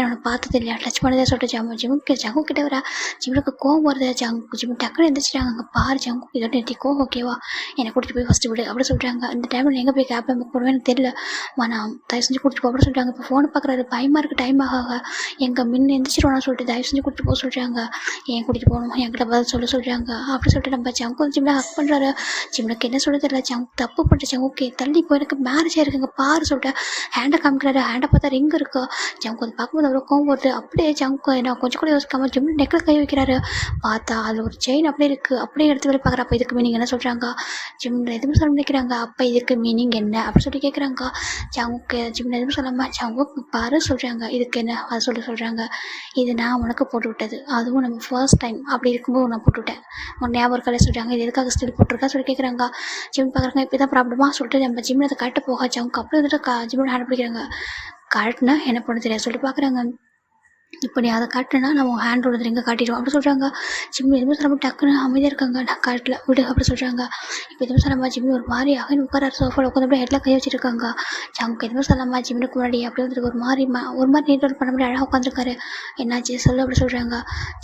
உனக்கு பார்த்தது இல்லையா, டச் பண்ணதே சொல்லிட்டு ஜங்கு கிட்டே வர ஜிம்முக்கு கோவம் வருது. ஜிம் டக்குன்னு எழுந்திரிச்சிட்டாங்க. அங்கே பாரு ஜங்கு இதோட நிறுத்திக்கோ ஓகேவா, என்னை கூட்டிகிட்டு போய் ஃபஸ்ட்டு விடு அப்படி சொல்கிறாங்க. இந்த டைமில் எங்கே போய் கேப் புக் பண்ணுவேன் எனக்கு தெரியல, நான் தயவு செஞ்சு கூட்டிட்டு போக சொல்கிறாங்க. இப்போ ஃபோனை பார்க்குறாரு, பயமாக இருக்குது, டைம் ஆக எங்கள் எந்திரிச்சிருவானு சொல்லிட்டு தயவு செஞ்சு கூட்டிட்டு போக சொல்கிறாங்க. ஏன் கூட்டிகிட்டு போகணும், என்கிட்ட பதில் சொல்கிறாங்க அப்படி சொல்லிட்டு நம்ம ஜங்கு ஜிம்மில் ஹக் பண்ணுறாரு. ஜிம்முக்கு என்ன சொல்ல தெரியல, ஜங்கு தப்பு பண்ணுற ஜங்குக்கு தள்ளி இப்போ எனக்கு மேரேஜ் ஆயிருக்குங்க பாரு சொல்லிட்டு ஹேண்டை காமிக்கிறாரு. ஹேண்டை பார்த்தா ரிங் இருக்கு. ஜங்கு அதை பார்க்கும்போது அவ்வளோ கோவம் வருது. அப்படியே ஜங்கு நான் கொஞ்சம் கூட யோசிக்காமல் ஜிம் நெக்கில் கை வைக்கிறாரு. பார்த்தா அதில் ஒரு செயின் அப்படியே இருக்குது. அப்படியே எடுத்து வரை பார்க்குறப்ப இதுக்கு மீனிங் என்ன சொல்கிறாங்க. ஜிம் எதுவும் சொல்ல நினைக்கிறாங்க. அப்போ இதுக்கு மீனிங் என்ன அப்படி சொல்லி கேட்குறாங்க. ஜங்குக்கு ஜிம் எதுவும் சொல்லாமல் ஜங்குக்கு பாரு சொல்கிறாங்க. இதுக்கு என்ன அதை சொல்கிறாங்க. இது நான் உனக்கு போட்டு விட்டது, அதுவும் நம்ம ஃபர்ஸ்ட் டைம் அப்படி இருக்கும்போது நான் போட்டு விட்டேன், உன் ஞாபகம் இருக்காலே சொல்கிறாங்க. இது எதுக்காக ஸ்டில் போட்டிருக்கா சொல்லி கேட்குறாங்க. ஜிம் பார்க்குறாங்க, இப்போ தான் ப்ராப்ளமாக சொல்லிட்டு நம்ம ஜிம்மில் அதை கரெக்டாக போக ஜங்கு அப்படி வந்துட்டு ஜிம்மோட ஹேண்ட் பிடிக்கிறாங்க. கரெக்ட்னா என்ன பண்ண தெரியாது சொல்லி பார்க்குறாங்க. இப்போ நீ அதை காட்டினா நம்ம ஹேண்டோட ரிங்கை காட்டிடுவோம் அப்படி சொல்கிறாங்க. ஜிம்மி எதுவுமே சொல்லாமல் டக்குன்னு அமைதியாக இருக்காங்க. நான் காட்டல விடு அப்படி சொல்கிறாங்க. இப்போ எதுவும் சொல்லாமல் ஜிம்மி ஒரு மாதிரி அகன் உட்கார சோஃபாவில் உட்காந்து அப்படியே ஹெட்டில் கை வச்சுருக்காங்க. ஜங்கு எதுவும் சொல்லாமல் ஜிம்மினுக்கு முன்னாடி அப்படி வந்துட்டு ஒரு மாதிரி நீட் ஒர்க் பண்ண முடியாது அழகாக உட்காந்துருக்காரு. என்னாச்சு சொல்லு அப்படி சொல்கிறாங்க.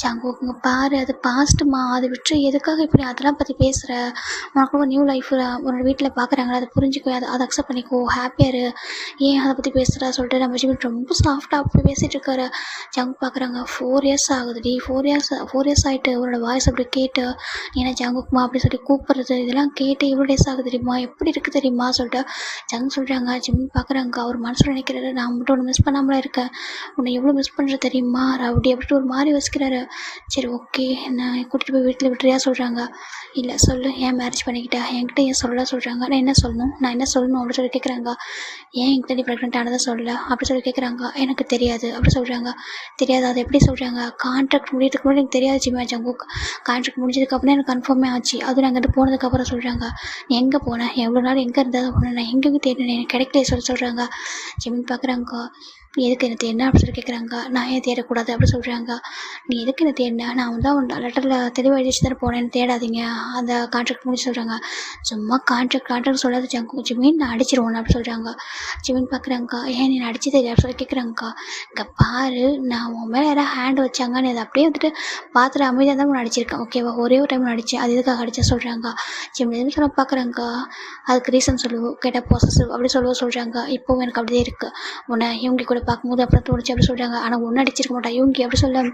ஜங்குங்க பாரு அது பாஸ்ட்டுமா, அதை விட்டு எதுக்காக இப்படி அதெல்லாம் பற்றி பேசுகிற, உனக்கு ஒரு நியூ லைஃப் உன்னோட வீட்டில் பார்க்குறாங்களா, அதை புரிஞ்சுக்கோ, அதை அக்செப்ட் பண்ணிக்கோ, ஹாப்பியாக இரு, ஏன் அதை பற்றி பேசுகிறா சொல்லிட்டு நம்ம ஜிம்மி ரொம்ப சாஃப்டாக அப்படி பேசிகிட்டு இருக்காரு. ஜங்கு பார்க்குறாங்க. 4 years ஆகுதுடி, 4 years ஆகிட்டு உன்னோட வாய்ஸ் அப்படி கேட்டு ஏன்னா ஜங்குக்குமா அப்படி சொல்லி கூப்பிட்றது இதெல்லாம் கேட்டு எவ்வளோ டேஸ் ஆகுது தெரியுமா, எப்படி இருக்குது தெரியுமா சொல்லிட்டு ஜங்கு சொல்கிறாங்க. ஜிம் பார்க்குறாங்க. அவர் மனசில் நினைக்கிறாரு, நான் மட்டும் ஒன்று மிஸ் பண்ணாமலே இருக்கேன், உன்னை எவ்வளோ மிஸ் பண்ணுற தெரியுமா ரவுடி அப்படின்ட்டு ஒரு மாதிரி வச்சுக்கிறாரு. சரி ஓகே நான் கூட்டிகிட்டு போய் வீட்டில் விட்டுறியா சொல்கிறாங்க. இல்லை சொல்லு, ஏன் மேரேஜ் பண்ணிக்கிட்டா என்கிட்ட ஏன் சொல்லலாம் சொல்கிறாங்க. நான் என்ன சொல்லணும் அப்படின்னு சொல்லி கேட்குறாங்க. ஏன் என்கிட்ட நீ ப்ரெக்னென்ட் ஆனதை சொல்லலை அப்படி சொல்லி கேட்குறாங்க. எனக்கு தெரியாது அப்படி சொல்கிறாங்க. தெரியாது அதை எப்படி சொல்கிறாங்க. கான்ட்ராக்ட் முடியறதுக்கு முன்னாடி எனக்கு தெரியாது ஜிம்மா ஜங்குக்கு, கான்ட்ராக்ட் முடிஞ்சதுக்கப்புறம் எனக்கு கன்ஃபார்மே ஆச்சு, அதுவும் நாங்கள் அங்கிட்டு போனதுக்கப்புறம் சொல்கிறாங்க. நீ எங்கே போனேன், எவ்வளோ நாள் எங்கே இருந்தால் போனேன், நான் எங்கேயும் தேடினேன் எனக்கு கிடைக்கல சொல்கிறாங்க. ஜிம்மின்னு பார்க்குறாங்க. எதுக்கு என்ன தேடினா அப்படி சொல்லி கேட்குறாங்க. நான் ஏன் தேடக்கூடாது அப்படி சொல்கிறாங்க. நீ எதுக்கு என்ன தேடினா, நான் தான் உன் லெட்டரில் தெளிவாக எழுதிச்சு தானே போனேன்னு தேடாதீங்க, அந்த கான்ட்ராக்ட் முடிச்சு சொல்கிறாங்க. சும்மா கான்ட்ராக்ட் சொல்லாத ஜங்கு, ஜிமின் நான் அடிச்சிருவோன்னு அப்படி சொல்கிறாங்க. ஜிமின் பார்க்குறாங்க. ஏன் நீ அடிச்சு தெரியாது அப்படி சொல்லி கேட்குறாங்கக்கா. இங்கே பாரு நான் உன் மேலே யாராவது ஹேண்ட் வச்சாங்க, நீ அதை அப்படியே வந்துட்டு பார்த்துட்டு அமைதியாக தான் உன்னை அடிச்சிருக்கேன் ஓகேவா, ஒரே ஒரு டைம் அடித்தேன், அது எதுக்காக அடித்தேன் சொல்கிறாங்க. ஜிமின் எதுவும் சொல்ல பார்க்குறாங்க. அதுக்கு ரீசன் சொல்லுவோம் கேட்டால் பொசசிவ் அப்படி சொல்கிறாங்க. இப்போவும் எனக்கு அப்படியே இருக்குது, உன்னை இவங்க கூட பார்க்கும்போது அப்புறம் தோணுச்சு அப்படி சொல்கிறாங்க. ஆனால் ஒன்றும் அடிச்சிருக்க மாட்டா இவங்க அப்படி சொல்ல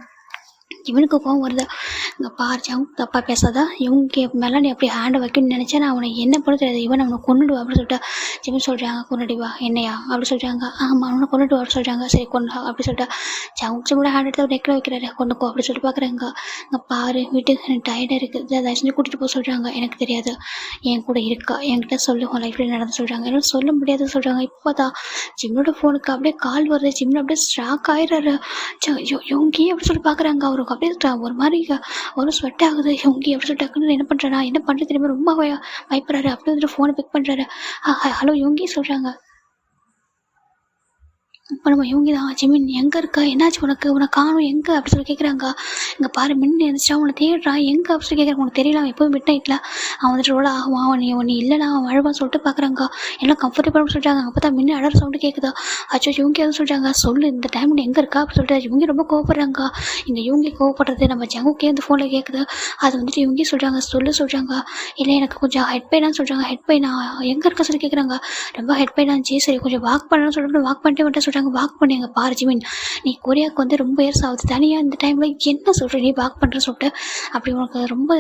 இவனுக்கு கோவம் வருது. இங்கே பாரு ஜங்கு தப்பாக பேசாதா, இவங்க மேலே நீ அப்படி ஹேண்டை வைக்கணும்னு நினச்சா நான் அவனை என்ன பண்ண தெரியாது, இவன் அவனை கொண்டுடுவா அப்படி சொல்லிட்டு ஜிம்மி சொல்கிறாங்க. கொண்டுடுவா என்னையா அப்படி சொல்கிறாங்க. ஆமாம் அவனை கொண்டுடுவா அப்படி சொல்கிறாங்க. சரி கொண்டு அப்படி சொல்லிட்டு ஜிம்மோட ஹேண்ட் எடுத்து நெக்கில் வைக்கிறாரு. கொண்டுக்கோ அப்படி சொல்லிட்டு பார்க்குறாங்க. இங்கே பாரு வீட்டுக்கு எனக்கு டயர்டாக இருக்குது, தயவு செஞ்சு கூட்டிகிட்டு போக சொல்கிறாங்க. எனக்கு தெரியாது, என் கூட இருக்கா, என்கிட்ட சொல்லு உன் லைஃப்பில் நடந்து சொல்கிறாங்க. எனக்கு சொல்ல முடியாது சொல்கிறாங்க. இப்போ தான் ஜிம்மோட ஃபோனுக்கு அப்படியே கால் வருது. ஜிம்மி அப்படியே ஸ்ட்ராக் ஆயிடுறாரு. யோங்கி அப்படி சொல்லி பார்க்குறாங்க. அவருக்கு அப்படியே ஒரு மாதிரி ஒரு ஸ்வெட் ஆகுது. யோங்கி அப்படி சொல்லி டக்குன்னு என்ன பண்ணுறது தெரியுமா ரொம்ப பயப்படுறாரு. அப்படியே வந்துட்டு ஃபோனை பிக் பண்ணுறாரு. ஹலோ யோங்கி சொல்கிறாங்க. இப்போ நம்ம இவங்க தான் ஜிமின் எங்கே இருக்கா, என்னாச்சு உனக்கு, உனக்கு காணும் எங்கே அப்படி சொல்லி கேட்குறாங்க. இங்கே பாரு மின்னு இருந்துச்சா, உன்னை தேடுறான் எங்கே அப்படி சொல்லி கேட்குறாங்க. உனக்கு தெரியல அவன் எப்போவும் மிட் நைட்டில் அவன் வந்துட்டு ரோல் ஆகுவான், நீ இல்லைனா அவன் அழுவான்னு சொல்லிட்டு பார்க்குறாங்க. எல்லாம் கம்ஃபர்டபுள்னு சொல்லிட்டாங்க. அப்போ தான் மின்னு அடர் சவுண்டு கேட்குதா. அச்சோ இவங்க எதுவும் சொல்கிறாங்க, சொல்லு இந்த டைம் நீ எங்கே இருக்கா அப்படி சொல்லிட்டு இவங்க ரொம்ப கோவப்படுறாங்க. இங்கே இவங்க கோவப்படுறது நம்ம ஜங்குக்கே அந்த ஃபோனில் கேட்குது. அது வந்துட்டு இவங்க சொல்கிறாங்க சொல்கிறாங்க. இல்லை எனக்கு கொஞ்சம் ஹெட் பெயினான்னு சொல்கிறாங்க. ஹெட் பெயினா எங்கே இருக்க சொல்லி கேட்குறாங்க. ரொம்ப ஹெட் பெயின் ஆச்சு, சரி கொஞ்சம் வாக் பண்ணணும்னு சொல்லிட்டு வாக் பண்ணிட்டு வந்துட்டு சொல்கிறாங்க. வாக் பண்ணுங்க பாரு ஜிமின், நீ கொரியாவுக்கு வந்து ரொம்ப இயர்ஸ் ஆகுது, தனியாக இந்த டைமில் என்ன சொல்கிற நீ வாக் பண்ணுற சொல்லிட்டு. அப்படி உனக்கு ரொம்ப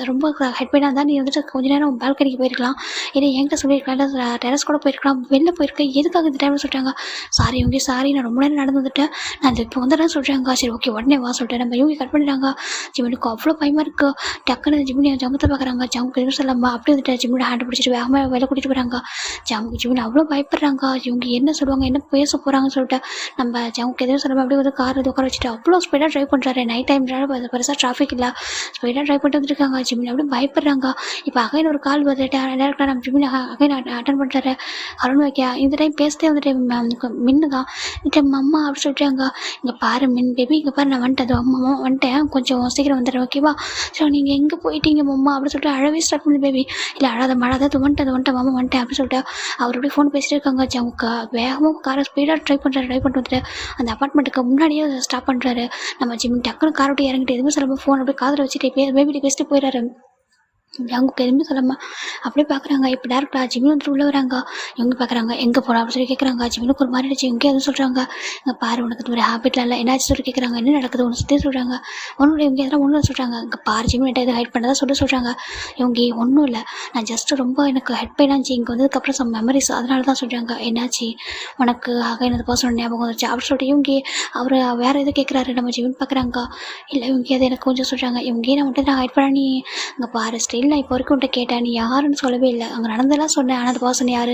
ரொம்ப ஹெட் பெயினாக இருந்தால் நீ வந்துட்டு கொஞ்ச நேரம் பால்கனிக்கு போயிருக்கலாம், இல்லை என்கிட்ட சொல்லியிருக்கலாம், இல்லை டெரஸ் கூட போயிருக்கலாம், வெளில போயிருக்கேன், எதுக்காக இந்த டைமில் சொல்கிறாங்க. சாரி இவங்க சாரி, நான் ரொம்ப நேரம் நடந்து வந்துட்டேன், நான் இப்போ வந்துடுறேன் சொல்கிறாங்க. சரி ஓகே உடனே வா சொல்லிட்டு நம்ம இவங்க கட் பண்ணிடுறாங்க. ஜிமினுக்கு அவ்வளோ பயமாக இருக்குது. டக்குன்னு ஜிமினி ஜங்கத்தை பார்க்குறாங்க. ஜங்கு எதுவும் சொல்லாமா அப்படி வந்துட்டு ஜிமினோட ஹேண்ட் பிடிச்சிட்டு வேகமாக வெளில கூட்டிகிட்டு போகிறாங்க. ஜிமின் அவ்வளோ பயப்படுறாங்க. இவங்க என்ன சொல்லுவாங்க என்ன பேச போகிறாங்கன்னு சொல்லிட்டு நம்ம ஜங்குக்கு எதுவும் சொல்லாமல் அப்படியே வந்து கார் இது உட்கார வச்சுட்டு அவ்வளோ ஸ்பீடாக ட்ரைவ் பண்ணுறாரு. நைட் டைம்னால பெருசாக டிராஃபிக் இல்லை, ஸ்பீடாக ட்ரைவ் பண்ணிட்டு வந்துருக்காங்க. ஜிமின் அப்படியே பயப்படுறாங்க. இப்போ அகைன் ஒரு கால் வந்துட்டு டேரக்டாக நம்ம ஜிமின் அகைன் அட்டன் பண்ணுறாரு. அருண் வைக்கா இந்த டைம் பேசிட்டே வந்துட்டு மின்னு தான் இந்த டைம் அம்மா அப்படி சொல்லிட்டாங்க. இங்கே பாரு மின் பேபி, இங்கே பாரு நான் வந்துட்டேன், அம்மா வந்துட்டேன், கொஞ்சம் சீக்கிரம் வந்துடுறேன் ஓகேவா. ஸோ நீங்கள் எங்கே போயிட்டீங்க அம்மா அப்படின்னு சொல்லிட்டு அழவே ஸ்டார்ட் பண்ணி பேபி. இல்லை அழாத மழை அது வந்துட்டேன் மாமா வந்துட்டேன் அப்படின்னு சொல்லிட்டு அவர் அப்படியே ஃபோன் பேசிட்டு இருக்காங்க. ஜமுக்கா வேகமாக காரை ஸ்பீடாக ட்ரை பண்ணிட்டு வந்துட்டு அந்த அப்பார்ட்மெண்ட்டுக்கு முன்னாடியே ஸ்டாப் பண்ணுறாரு. நம்ம ஜிம் டக்குன்னு காரை விட்டு இறங்கிட்டு எதுவுமே சொல்லாமல் ஃபோன் அப்படியே காதில் வச்சுட்டு பேபிட்டு பேசிட்டு போயிடுறாரு. அவங்களுக்கு எதுவுமே சொல்லாமல் அப்படியே பார்க்குறாங்க. இப்போ டேரக்டாக ஜிமின் வந்துட்டு உள்ளே வராங்க. இவங்க பார்க்குறாங்க எங்கே போகிறோம் அப்படின்னு சொல்லி கேட்குறாங்க. ஜிமினுக்கு ஒரு மாதிரி ஆச்சு. இவங்க எதுவும் சொல்கிறாங்க. இங்கே பாரு உனக்கு ஒரு ஹேபிட்லாம் இல்லை என்னாச்சு சொல்லி கேட்குறாங்க. என்ன நடக்குது ஒன்று சுற்றி சொல்கிறாங்க. ஒன்றும் இவங்க எதனா ஒன்றும் சொல்கிறாங்க. இங்கே பாரு ஜிமின் எதாவது ஹைட் பண்ணதா சொல்கிறாங்க. இவங்க ஒன்றும் இல்லை, நான் ஜஸ்ட்டு ரொம்ப எனக்கு ஹெட் பெயின் ஆச்சு, இங்கே வந்ததுக்கப்புறம் சம் மெமரிஸ் அதனால தான் சொல்கிறாங்க. என்னாச்சு உனக்கு ஆக என்னது பர்சனல் ஞாபகம் வந்துச்சு அப்படின்னு சொல்லிட்டு இவங்க அவர் வேறு எதுவும் கேட்குறாரு. நம்ம ஜிமின் பார்க்குறாங்க. இல்லை இவங்க எதை எனக்கு கொஞ்சம் சொல்கிறாங்க. இவங்க நான் மட்டும் நான் ஹைட் பண்ண நீ இங்கே பாரு ஸ்டில் நான் இப்போ வரைக்கும் உன்ட்ட கேட்டேன், நீ யாருன்னு சொல்லவே இல்லை. அங்கே நடந்தெல்லாம் சொன்னேன், ஆனால் அந்த பர்சன் யார்,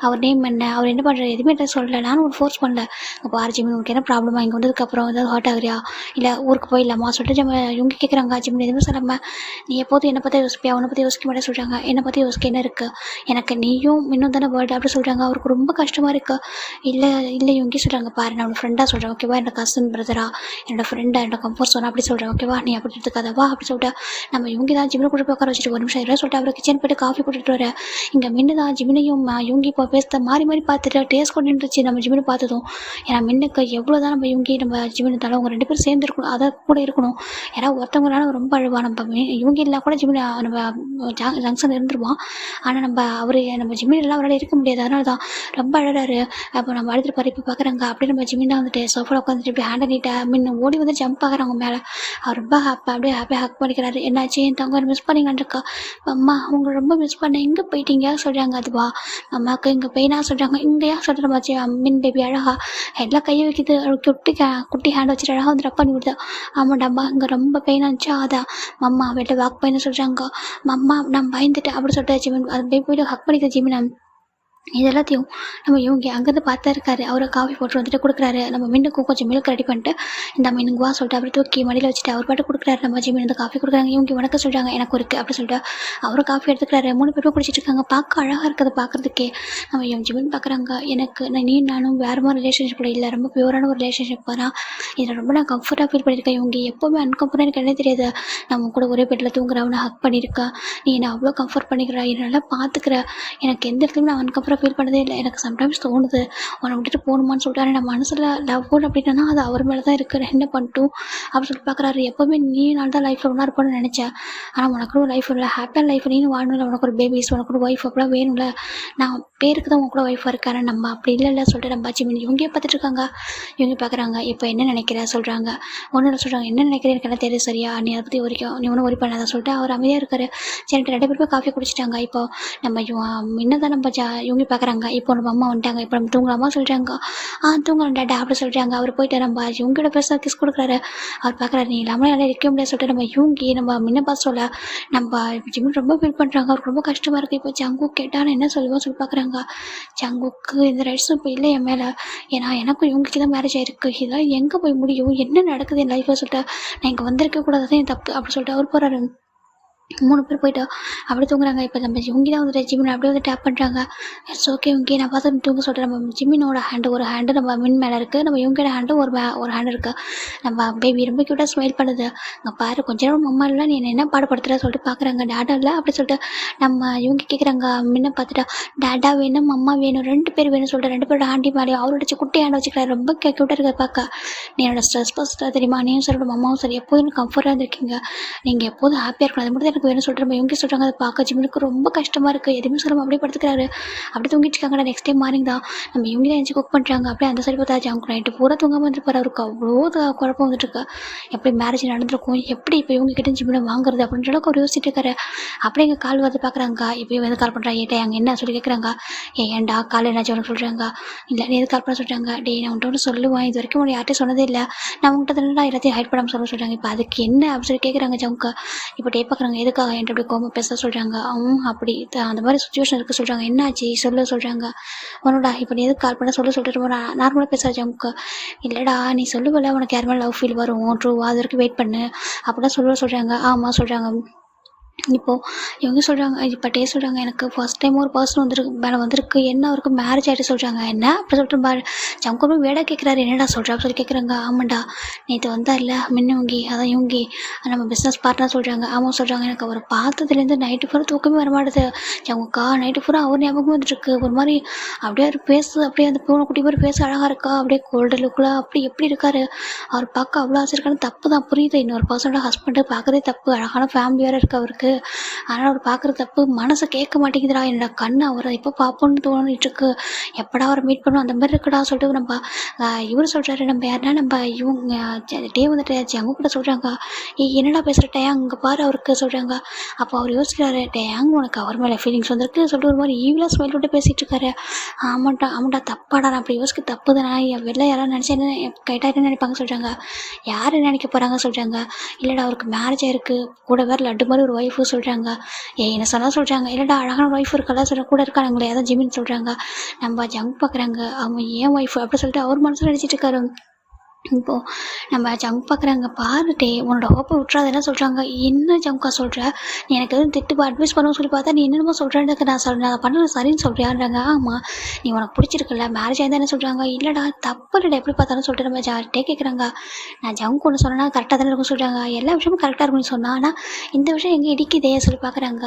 அவர் நேம் என்ன, அவர் என்ன பண்ணுறாரு எதுவுமே என்கிட்ட சொல்லலை. நானும் ஒரு ஃபோர்ஸ் பண்ணல. இப்போ பாரு ஜிமின் உனக்கு என்ன ப்ராப்ளமா, இங்கே வந்ததுக்கப்புறம் ஏதாவது ஹர்ட் ஆகுறியா, இல்லை ஊருக்கு போயிடலாமா சொல்லிட்டு இவங்க கேட்குறாங்க. ஜிமின் எதுவுமே சொல்லாமல் நீ எப்போதும் என்னை பற்றி யோசிப்பியா, அவனை பற்றி யோசிக்க மாட்டேன் சொல்கிறாங்க. என்னை பற்றி யோசிக்க என்ன இருக்குது, எனக்கு நீயும் இன்னும் தானே வேர்ல்டு அப்படி சொல்கிறாங்க. அவருக்கு ரொம்ப கஷ்டமாக இருக்குது. இல்லை இல்லை இவங்க சொல்கிறாங்க. பாரு நான் உன் ஃப்ரெண்டாக சொல்கிறேன் ஓகேவா, என்னோட கசின் பிரதரா, என்னோட ஃப்ரெண்டாக என்னோட கம்ஃபர்ட் சொன்னால் அப்படி சொல்கிறேன் ஓகேவா, நீ அப்படி எடுத்துக்காதவா அப்படி சொல்லிட்டு நம்ம இவங்க தான் ஜிமினை கூட போய் உட்கார வச்சுட்டு ஒரு நிமிஷம் சொல்லிட்டு அவர் கிச்சன் போய்ட்டு காஃபி போட்டுட்டு வர. இங்கே மின்னு தான் ஜிமினையும் இவங்க இப்போ பேசுகிறத மாறி பார்த்துட்டு டேஸ்ட் கொண்டு நின்றுச்சு. நம்ம ஜிமினை பார்த்ததும் ஏன்னா மின்னுக்கு எவ்வளோ தான் நம்ம இவங்க நம்ம ஜிமின் இருந்தாலும் அவங்க ரெண்டு பேரும் சேர்ந்து இருக்கணும், அதை கூட இருக்கணும். ஏன்னா ஒருத்தவங்களால ரொம்ப அழுவா. நம்ம இவங்க இல்லை கூட ஜிமின் நம்ம ஜங்ஷன் இருந்துருவான். ஆனால் நம்ம ஜிமின் எல்லாம் அவரால் இருக்க முடியாது, அதனால தான் ரொம்ப அழகாரு. அப்போ நம்ம அழுதுட்டு பாரு இப்போ பார்க்குறாங்க. அப்படியே நம்ம ஜிமினா வந்துட்டு சோஃபாவில் உட்காந்துட்டு இப்படி ஹேண்டை நீட்டாக மின்னு ஓடி வந்து ஜம்ப் ஆகிறாங்க மேலே. அவர் ரொம்ப அப்படியே ஹாப்பியாக ஹக் பண்ணிக்கிறாரு. என்னாச்சு என் தங்க மிஸ் பண்ணிங்கன்னு இருக்கா. அம்மா அவங்க ரொம்ப மிஸ் பண்ணேன், எங்கே போயிட்டீங்க சொல்கிறாங்க. அதுவா அம்மாவுக்கு இங்கே பெயினாக சொல்கிறாங்க. இங்கேயா சொல்கிற மாதிரி மின் பேபி அழகா எல்லாம் கையை வைக்கிது. குட்டி ஹேண்ட் வச்சுட்டு அழகாக வந்து ரப் பண்ணி விடுது. ஆமாண்டாம்மா இங்கே ரொம்ப பெயினாக இருந்துச்சா, அதான் மம்மா வெளில வாக் பண்ண சொல்கிறாங்க. மம்மா நான் பயந்துட்டேன் அப்படி சொல்லிட்டு ஜிமின் அது பேபி போய்ட்டு ஹக் பண்ணிக்கிற ஜிமின். இது எல்லாத்தையும் நம்ம இவங்க அங்கேருந்து பார்த்தா இருக்காரு. அவரை காஃபி போட்டு வந்துட்டு கொடுக்குறாரு. நம்ம மின்னுக்கும் கொஞ்சம் மில்க் ரெடி பண்ணிட்டு இந்த மின்னுக்குவா சொல்லிட்டு அப்படி தூக்கி மடியில் வச்சுட்டு அவர் பாட்டு கொடுக்குறாரு. நம்ம ஜிமின் வந்து காஃபி கொடுக்குறாங்க. இவங்க வணக்கம் சொல்கிறாங்க. எனக்கு இருக்குது அப்படி சொல்லிட்டு அவரும் காஃபி எடுத்துக்கிறாரு. 3 பேரும் குடிச்சிட்டு இருக்காங்க. பார்க்க அழகாக இருக்குது பார்க்குறதுக்கே. நம்ம இவங்க ஜிமின் பார்க்குறாங்க. எனக்கு நானும் வேறு மாதிரி ரிலேஷன்ஷிப் கூட இல்லை, ரொம்ப பியூரான ஒரு ரிலேஷன்ஷிப் தான். இதில் ரொம்ப நான் கம்ஃபர்ட்டாக ஃபீல் பண்ணியிருக்கேன். இவங்க எப்போவுமே அன்கம்ஃபர்ட்டாக எனக்கு என்ன தெரியாது. நம்ம கூட ஒரே பெட்டில் தூங்குறவனை ஹக் பண்ணியிருக்கேன். நீ என்னை அவ்வளோ கம்ஃபர்ட் பண்ணிக்கிறா, என்னை நல்லா பார்த்துக்கிற. எனக்கு எந்த இடத்துலையும் நான் அன்கம்ஃபர்ட்டாக ஃபீல் பண்ணதே இல்லை. எனக்கு சம்டைம்ஸ் தோணுது உன்னை விட்டுட்டு போகணுமான்னு சொல்லிட்டு. நான் மனசில் லவ் அப்படின்னா அது அவர் மேலே தான் இருக்குது, என்ன பண்ணிட்டும் அப்படின்னு சொல்லிட்டு பார்க்குறாரு. எப்போவுமே நீ நாள் தான் லைஃப்பில் ஒன்றா இருப்போன்னு நினச்சேன், ஆனால் உனக்கு ஒரு லைஃப் இல்லை, ஹாப்பியாக லைஃப் நீனு வாழணும்ல, உனக்கு ஒரு பேபிஸ் உனக்கு ஒரு ஒய்ஃப் அப்படிலாம் வேணும்ல. நான் பேருக்கு தான் உங்க கூட ஒய்ஃபாக இருக்காரு, நம்ம அப்படி இல்லை சொல்லிட்டு நம்ம ஜிமின் இவங்க பார்த்துட்டு இருக்காங்க. இவங்க பார்க்குறாங்க. இப்போ என்ன நினைக்கிற சொல்கிறாங்க. ஒன்று சொல்கிறாங்க என்ன நினைக்கிறேன் எனக்கு என்ன தெரியும் சரியா, நீ அதை பற்றி வரைக்கும் நீ ஒன்றும் ஒரி பண்ணாத சொல்லிட்டு அவர் அமைதியாக இருக்காரு. சரி 2 பேருமே காஃபி குடிச்சிட்டாங்க. இப்போ நம்ம இன்னதான் நம்ம இவங்க பார்க்குறாங்க. இப்போ நம்ம அம்மா வந்துட்டாங்க, இப்போ நம்ம தூங்கலாமா சொல்கிறாங்க. தூங்கலாம் டாடா அப்படி சொல்கிறாங்க. அவர் போயிட்டு நம்ம இவங்களோட பெருசாக கிஸ் கொடுக்குறாரு. அவர் பார்க்குறாரு நீ இல்லாமல் நல்லா இருக்க முடியாது சொல்லிட்டு நம்ம முன்ன பார்த்து சொல்ல நம்ம ஜிமின் ரொம்ப ஃபீல் பண்ணுறாங்க. அவருக்கு ரொம்ப கஷ்டமாக இருக்குது. இப்போ ஜங்கு கேட்டால் என்ன சொல்லுவோம் சொல்லி பார்க்குறாங்க. ஜங்குக்கு இந்த ரைட்ஸும் இப்போ இல்லை என் மேலே, ஏன்னா எனக்கும் இவங்களுக்கு தான் மேரேஜ் ஆகிருக்கு. இதெல்லாம் எங்கே போய் முடியும், என்ன நடக்குது என் லைஃப்பில் சொல்லிட்டு நான் இங்கே வந்திருக்க கூடாது தான் என் தப்பு அப்படி சொல்லிட்டு அவர் போகிறாரு. 3 பேர் போயிட்டு அப்படியே தூங்குறாங்க. இப்போ நம்ம இவங்க தான் வந்துட்டு ஜிமின் அப்படியே வந்து டேப் பண்ணுறாங்க. இட்ஸ் ஓகே இவங்க நான் பார்த்து தூங்க சொல்கிறேன். நம்ம ஜிமினோட ஹேண்டு ஒரு ஹேண்டு நம்ம மின் மேலே இருக்குது, நம்ம இவங்களோட ஹேண்டும் ஒரு ஹேண்டு இருக்குது. நம்ம பேபி ரொம்ப க்யூட்டாக ஸ்மைல் பண்ணுது. அங்கே பாரு கொஞ்ச நேரம் அம்மா இல்லை நீ என்ன பாடுபடுத்துகிற சொல்லிட்டு பார்க்குறாங்க. டேடா இல்லை அப்படி சொல்லிட்டு நம்ம இவங்க கேட்குறாங்க. முன்ன பார்த்துட்டா டேடா வேணும் அம்மா வேணும் 2 பேர் வேணும்னு சொல்லிட்டு 2 பேரோட ஆண்டி மேலேயும் அவரோட குட்டி ஹேண்ட் வச்சுக்கிறாரு. ரொம்ப க்யூட்டாக இருக்க பார்க்க. நீ என்னோட ஸ்ட்ரெஸ் பஸ்ட்டாக தெரியுமா, நீயும் சொல்லணும் அம்மாவும் சரி எப்போதும் கம்ஃபர்ட்டாக இருந்திருக்கீங்க, நீங்கள் எப்போதும் ஹாப்பியாக இருக்கணும், அது மட்டும் எனக்கு வேணும் சொல்லிட்டு நம்ம இவங்க சொல்கிறாங்க. அதை பார்க்க ஜிம்முக்கு ரொம்ப கஷ்டமாக இருக்குது. எதுவுமே சொல்லாமல் அப்படியே படுத்துக்கிறாரு. அப்படி தூங்கிட்டு இருக்காங்க. நெக்ஸ்ட் டைம் மார்னிங் தான் நம்ம இவங்க தான் எழுந்து குக் பண்ணுறாங்க. அப்படியே அந்த சைடு பார்த்தா அவங்க நைட்டு பூரா தூங்காமல் வந்துருப்பாரு. அவருக்கு அவ்வளோ குழப்பம் வந்துட்டுருக்கு. எப்படி மேரேஜ் நடந்திருக்கும், எப்படி இப்போ இவங்க கிட்ட ஜிம்மில் வாங்குறது அப்படின்ற அளவுக்கு அவர் யோசிச்சுட்டு இருக்காரு. அப்படியே எங்கள் கால் வந்து பார்க்குறாங்க. இப்போ வந்து கால் பண்ணுறாங்க. ஏட்டே அங்கே என்ன சொல்லி கேட்குறாங்க. ஏன்டா கால் என்னாச்சு உனக்கு சொல்கிறாங்க. இல்லை நீ எது கால் பண்ண சொல்கிறாங்க. டே நான் உன்ட்ட ஒன்று சொல்லுவேன், இது வரைக்கும் உன்னை யார்ட்டையும் சொன்னதே இல்லை, நான் உங்கள்கிட்ட தானே எல்லாத்தையும் ஹைட் பண்ணாமல் சொல்கிறாங்க. இப்போ அதுக்கு என்ன அப்படின்னு சொல்லி கேட்குறாங்க ஜவுங்க. இப்போ டே பார்க்குறாங்க. எதுக்காக என்கிட்ட அப்படி கோபம் பேச சொல்கிறாங்க. அப்படி அந்த மாதிரி சுச்சுவேஷன் இருக்குது சொல்கிறாங்க. என்னாச்சு சொல்ல சொல்கிறாங்க. உன்னோட இப்போ நீ எதுக்கு கால் பண்ண சொல்லிட்டு நார்மலாக பேசுகிற ஜவுங்க. இல்லைடா நீ சொல்லுவல உனக்கு யார் மேலே லவ் ஃபீல் வரும் ட்ரூவா, அது வரைக்கும் வெயிட் பண்ணு அப்படிலாம் சொல்கிறாங்க. ஆமாம் சொல்கிறாங்க. இப்போது இவங்க சொல்கிறாங்க. இப்போ டே சொல்கிறாங்க. எனக்கு ஃபஸ்ட் டைம் ஒரு பர்சன் மேலே வந்திருக்கு, என்ன அவருக்கு மேரேஜ் ஆகிட்டு சொல்கிறாங்க. என்ன அப்படி சொல்லிட்டு பாரு ஜம்கூர் வேடா கேட்குறாரு. என்னடா சொல்கிறா சொல்லி கேட்குறாங்க. ஆமாண்டா நேற்று வந்தா இல்லை மின்னவங்கி அதான் இவங்கி நம்ம பிஸ்னஸ் பார்ட்னர் சொல்கிறாங்க. ஆமாம் சொல்கிறாங்க. எனக்கு அவரை பார்த்ததுலேருந்து நைட்டு பூரா தூக்கமே வரமாட்டுது ஜவுங்கக்கா. நைட்டு பூரா அவர் ஞாபகமும் வந்துருக்கு. ஒரு மாதிரி அப்படியே அவர் பேசு அப்படியே அந்த பூனை குட்டி மாதிரி பேச அழகாக இருக்கா, அப்படியே கோல்டு லுக்கில் அப்படி எப்படி இருக்காரு. அவர் பார்க்க அவ்வளோ ஆசைருக்கான்னு தப்பு தான் புரியுது. இன்னொரு பர்சனோட ஹஸ்பண்டு பார்க்குறதே தப்பு, அழகான ஃபேமிலி வேறு இருக்குது அவருக்கு. ஆனால் அவர் பார்க்குற தப்பு மனசை கேட்க மாட்டேங்குதுடா. என்னோட கண்ணு அவரை எப்போ பார்ப்போன்னு தோணிட்டுருக்கு, எப்படா அவரை மீட் பண்ணணும் அந்த மாதிரி இருக்குடா சொல்லிட்டு நம்ம இவர் சொல்கிறாரு. நம்ம யாருன்னா நம்ம இவங்க டே வந்துட்டு அவங்க கூட சொல்கிறாங்க. என்னடா பேசுகிற டேங் அங்கே பாரு அவருக்கு சொல்கிறாங்க. அப்போ அவர் யோசிக்கிறாரு. டேங் உனக்கு அவர் மேலே ஃபீலிங்ஸ் வந்துருக்கு சொல்லிட்டு ஒரு மாதிரி ஈவிலாக ஸ்மைல் விட்டு பேசிகிட்டு இருக்காரு. ஆமாண்டா தப்பாடா, நான் அப்படி யோசிக்க தப்பு தானே, வெளில யாராவது நினச்சா என்ன கைட்டாக நினைப்பாங்க சொல்கிறாங்க. யார் என்ன நினைக்க போகிறாங்க சொல்கிறாங்க. இல்லைடா அவருக்கு மேரேஜ் ஆயிருக்கு, கூட வேறு லட்டு மாதிரி ஒரு ஒய்ஃபு சொல்கிறாங்க. என்ன சொன்னால் சொல்கிறாங்க. இல்லைடா அழகான ஒய்ஃப் இருக்கல சொல்ல கூட இருக்காங்களே அதான் ஜிமின்னு சொல்கிறாங்க. நம்ம ஜங்க் பார்க்குறாங்க. அவங்க ஏன் ஒய்ஃபு அப்படி சொல்லிட்டு அவர் மனசில் நினச்சிட்டு இருக்காரு. இப்போது நம்ம ஜங்க் பார்க்குறாங்க. பாருட்டே உன்னோட ஹோப்பை விட்றாதுன்னு சொல்கிறாங்க. என்ன ஜங்கா சொல்கிற, நீ எனக்கு எதுவும் திட்டு அட்வைஸ் பண்ணுவோம் சொல்லி பார்த்தா நீ என்னென்னமோ சொல்கிறேன்னு நான் சொல்கிறேன், நான் பண்ணுறது சரின்னு சொல்கிறியான்றாங்க. ஆமாம் நீ உனக்கு பிடிச்சிருக்குல்ல மேரேஜ் ஆயிருந்தா என்ன சொல்கிறாங்க. இல்லைடா தப்பு இல்லைடா எப்படி பார்த்தாலும் சொல்லிட்டு நம்ம டே கேட்குறாங்க. நான் ஜங்க் ஒன்று சொன்னேன்னா கரெக்டாக தானே இருக்கும் சொல்கிறாங்க. எல்லா விஷயமும் கரெக்டாக இருக்கும்னு சொன்னால் ஆனால் இந்த விஷயம் எங்கே இடிக்குதே சொல்லி பார்க்குறாங்க.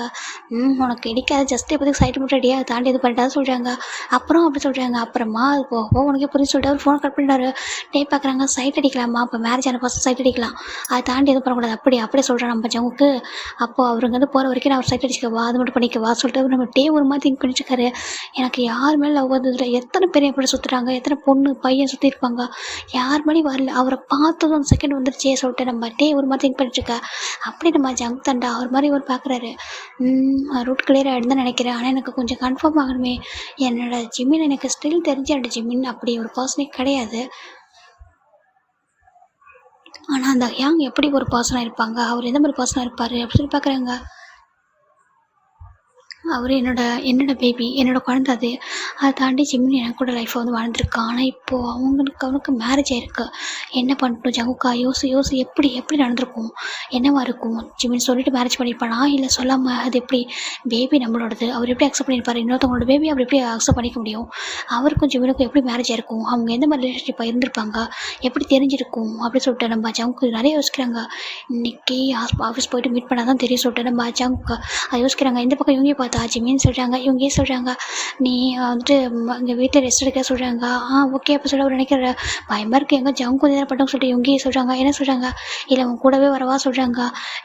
உனக்கு இடிக்காது ஜஸ்ட் எப்போதுக்கு சைட்டு மட்டும் ரெடியாக அதை தாண்டி இது பண்ணிட்டா சொல்கிறாங்க. அப்புறம் அப்படி சொல்கிறாங்க. அப்புறமா அது போக உனக்கே புரிஞ்சு சொல்லிட்டு அவர் ஃபோன் கட் பண்ணிட்டாரு. டே பார்க்குறாங்க. சைட் அடிக்கலாமா, இப்போ மேரேஜ் ஆன பர்சன் சைட் அடிக்கலாம், அதை தாண்டி எதுவும் பண்ணக்கூடாது அப்படியே சொல்கிறேன் நம்ம ஜவுக்கு. அப்போது அவருங்க வந்து போகிற வரைக்கும் நான் அவர் சைட் அடிச்சுக்கவா அது மட்டும் பண்ணிக்கவா சொல்லிட்டு நம்ம டே ஒரு மாதிரி திங்க் பண்ணிட்டுருக்காரு. எனக்கு யார் மேலே லவ் வந்ததில்லை, எத்தனை பேர் எப்படி சுற்றுறாங்க, எத்தனை பொண்ணு பையன் சுற்றி இருப்பாங்க, யார் மேலேயும் வரல, அவரை பார்த்ததும் அந்த செகண்ட் வந்துருச்சே சொல்லிட்டு நம்ம டே ஒரு மாதிரி திங்க் பண்ணிட்டுருக்கா. அப்படி நம்ம ஜங்க் தண்டா அவர் மாதிரி ஒரு பார்க்குறாரு. ரூட் கிளியர் ஆகிடுன்னு நினைக்கிறேன், ஆனால் எனக்கு கொஞ்சம் கன்ஃபார்ம் ஆகணுமே. என்னோட ஜிம்மின் எனக்கு ஸ்டில் தெரிஞ்ச என்னோட ஜிம்மின் அப்படி ஒரு பர்சனே கிடையாது. ஆனால் அந்த யாங் எப்படி ஒரு பர்சனாக இருப்பாங்க, அவர் எந்த மாதிரி பர்சனாக இருப்பார் அப்படி சொல்லி பார்க்குறாங்க. அவர் என்னோட பேபி என்னோட குழந்தை அது. அதை தாண்டி ஜிம்மின் எனக்கு கூட லைஃப்பை வந்து வாழ்ந்துருக்கான். ஆனால் இப்போது அவனுக்கு மேரேஜ் ஆகிருக்கு. என்ன பண்ணட்டும் ஜங்குக்கா யோசி எப்படி நடந்திருக்கும், என்னவா இருக்கும். ஜிம்மின் சொல்லிட்டு மேரேஜ் பண்ணியிருப்பானா இல்லை சொல்லாமல் அது எப்படி. பேபி நம்மளோடது, அவர் எப்படி அக்செப்ட் பண்ணியிருப்பார், இன்னொருத்தவங்களோட பேபி அவர் எப்படி அக்செப்ட் பண்ணிக்க முடியும். அவருக்கும் ஜிம்மினுக்கும் எப்படி மேரேஜ் ஆயிருக்கும், அவங்க எந்த மாதிரி ரிலேஷன்ஷிப்பாக இருந்திருப்பாங்க, எப்படி தெரிஞ்சிருக்கும் அப்படி சொல்லிட்டு நம்ம ஜங்கு நிறைய யோசிக்கிறாங்க. இன்றைக்கி ஆஃபீஸ் போயிட்டு மீட் பண்ணால் தான் தெரியும் சொல்லிட்டு நம்ம ஜங்கு அதை யோசிக்கிறாங்க. இந்த பக்கம் இவங்க பார்த்தா ஜிமின்னு சொல்கிறாங்க. இவங்க சொல்கிறாங்க நீ வந்துட்டு இங்கே வீட்டில் ரெஸ்ட் எடுக்க சொல்கிறாங்க. ஓகே அப்போ சொல்ல அவர் நினைக்கிற பயமாக இருக்குது எங்கே ஜங்கு கொஞ்சம் நேரம் பட்டோம் சொல்லிட்டு இவங்க சொல்கிறாங்க. என்ன சொல்கிறாங்க. இல்லை அவங்க கூடவே வரவா சொல்கிறாங்க.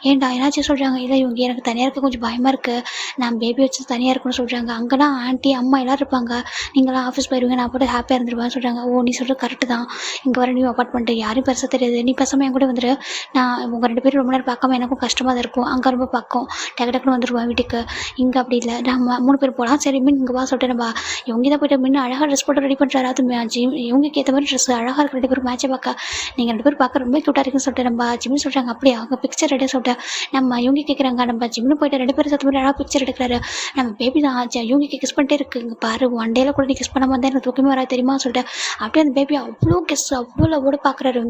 ஏன்டா என்னாச்சும் சொல்கிறாங்க. இல்லை இவங்க எனக்கு தனியாக இருக்க கொஞ்சம் பயமாக இருக்குது, நான் பேபி வச்சு தனியாக இருக்கணும்னு சொல்கிறாங்க. அங்கேனா ஆண்டி அம்மா எல்லோரும் இருப்பாங்க, நீங்களாம் ஆஃபீஸ் போயிடுவீங்க, நான் போட்டு ஹாப்பியாக இருந்துருவேன் சொல்கிறாங்க. நீ சொல்கிறது கரெக்டு தான், இங்கே வர நியூ அப்பார்ட்மெண்ட்டு யாரும் பெருசாக தெரியாது, நீ பேசாமல் என் கூட வந்துடு, நான் உங்கள் 2 பேரும் ரொம்ப நேரம் பார்க்காம எனக்கும் கஷ்டமாக தான் இருக்கும், அங்கே ரொம்ப பக்கம் டக்குன்னு வந்துடுவேன் வீட்டுக்கு, இங்கே அப்படி இல்லை நம்ம 3 பேர் போகலாம் சரி மின் இங்கே வா சொல்லிட்டு நம்ம இவங்க தான் போய்ட்டு மின்னு அழகாக ட்ரெஸ் போட்டு ரெடி பண்ணுறாரு. அது இவங்களுக்கு ஏற்ற மாதிரி ட்ரெஸ் அழகாக இருக்க 2 பேரும் மேட்சை பார்க்க நீங்கள் 2 பேர் பார்க்க ரொம்ப க்யூட்டாக இருக்குன்னு சொல்லிட்டு நம்ம ஜிம்னு சொல்கிறாங்க. அப்படியே அவங்க பிக்சர் ரெடியாக சொல்லிட்டு நம்ம இவங்க கேட்குறாங்க. நம்ம ஜிம்னு போய்ட்டு 2 பேரும் சத்து மாதிரி அழகாக பிக்சர் எடுக்கிறாரு. நம்ம பேபி தான் இவங்க கிஸ் பண்ணிட்டே இருக்குது. இங்கே பாரு ஒன் டேல கூட நீ கிஸ் பண்ணாமல் வந்தால் எனக்கு தூக்கமே வராது தெரியுமா சொல்லிட்டு அப்படியே அந்த பேபி அவ்வளோ அவ்வளோ லவோடு பார்க்குறாரு.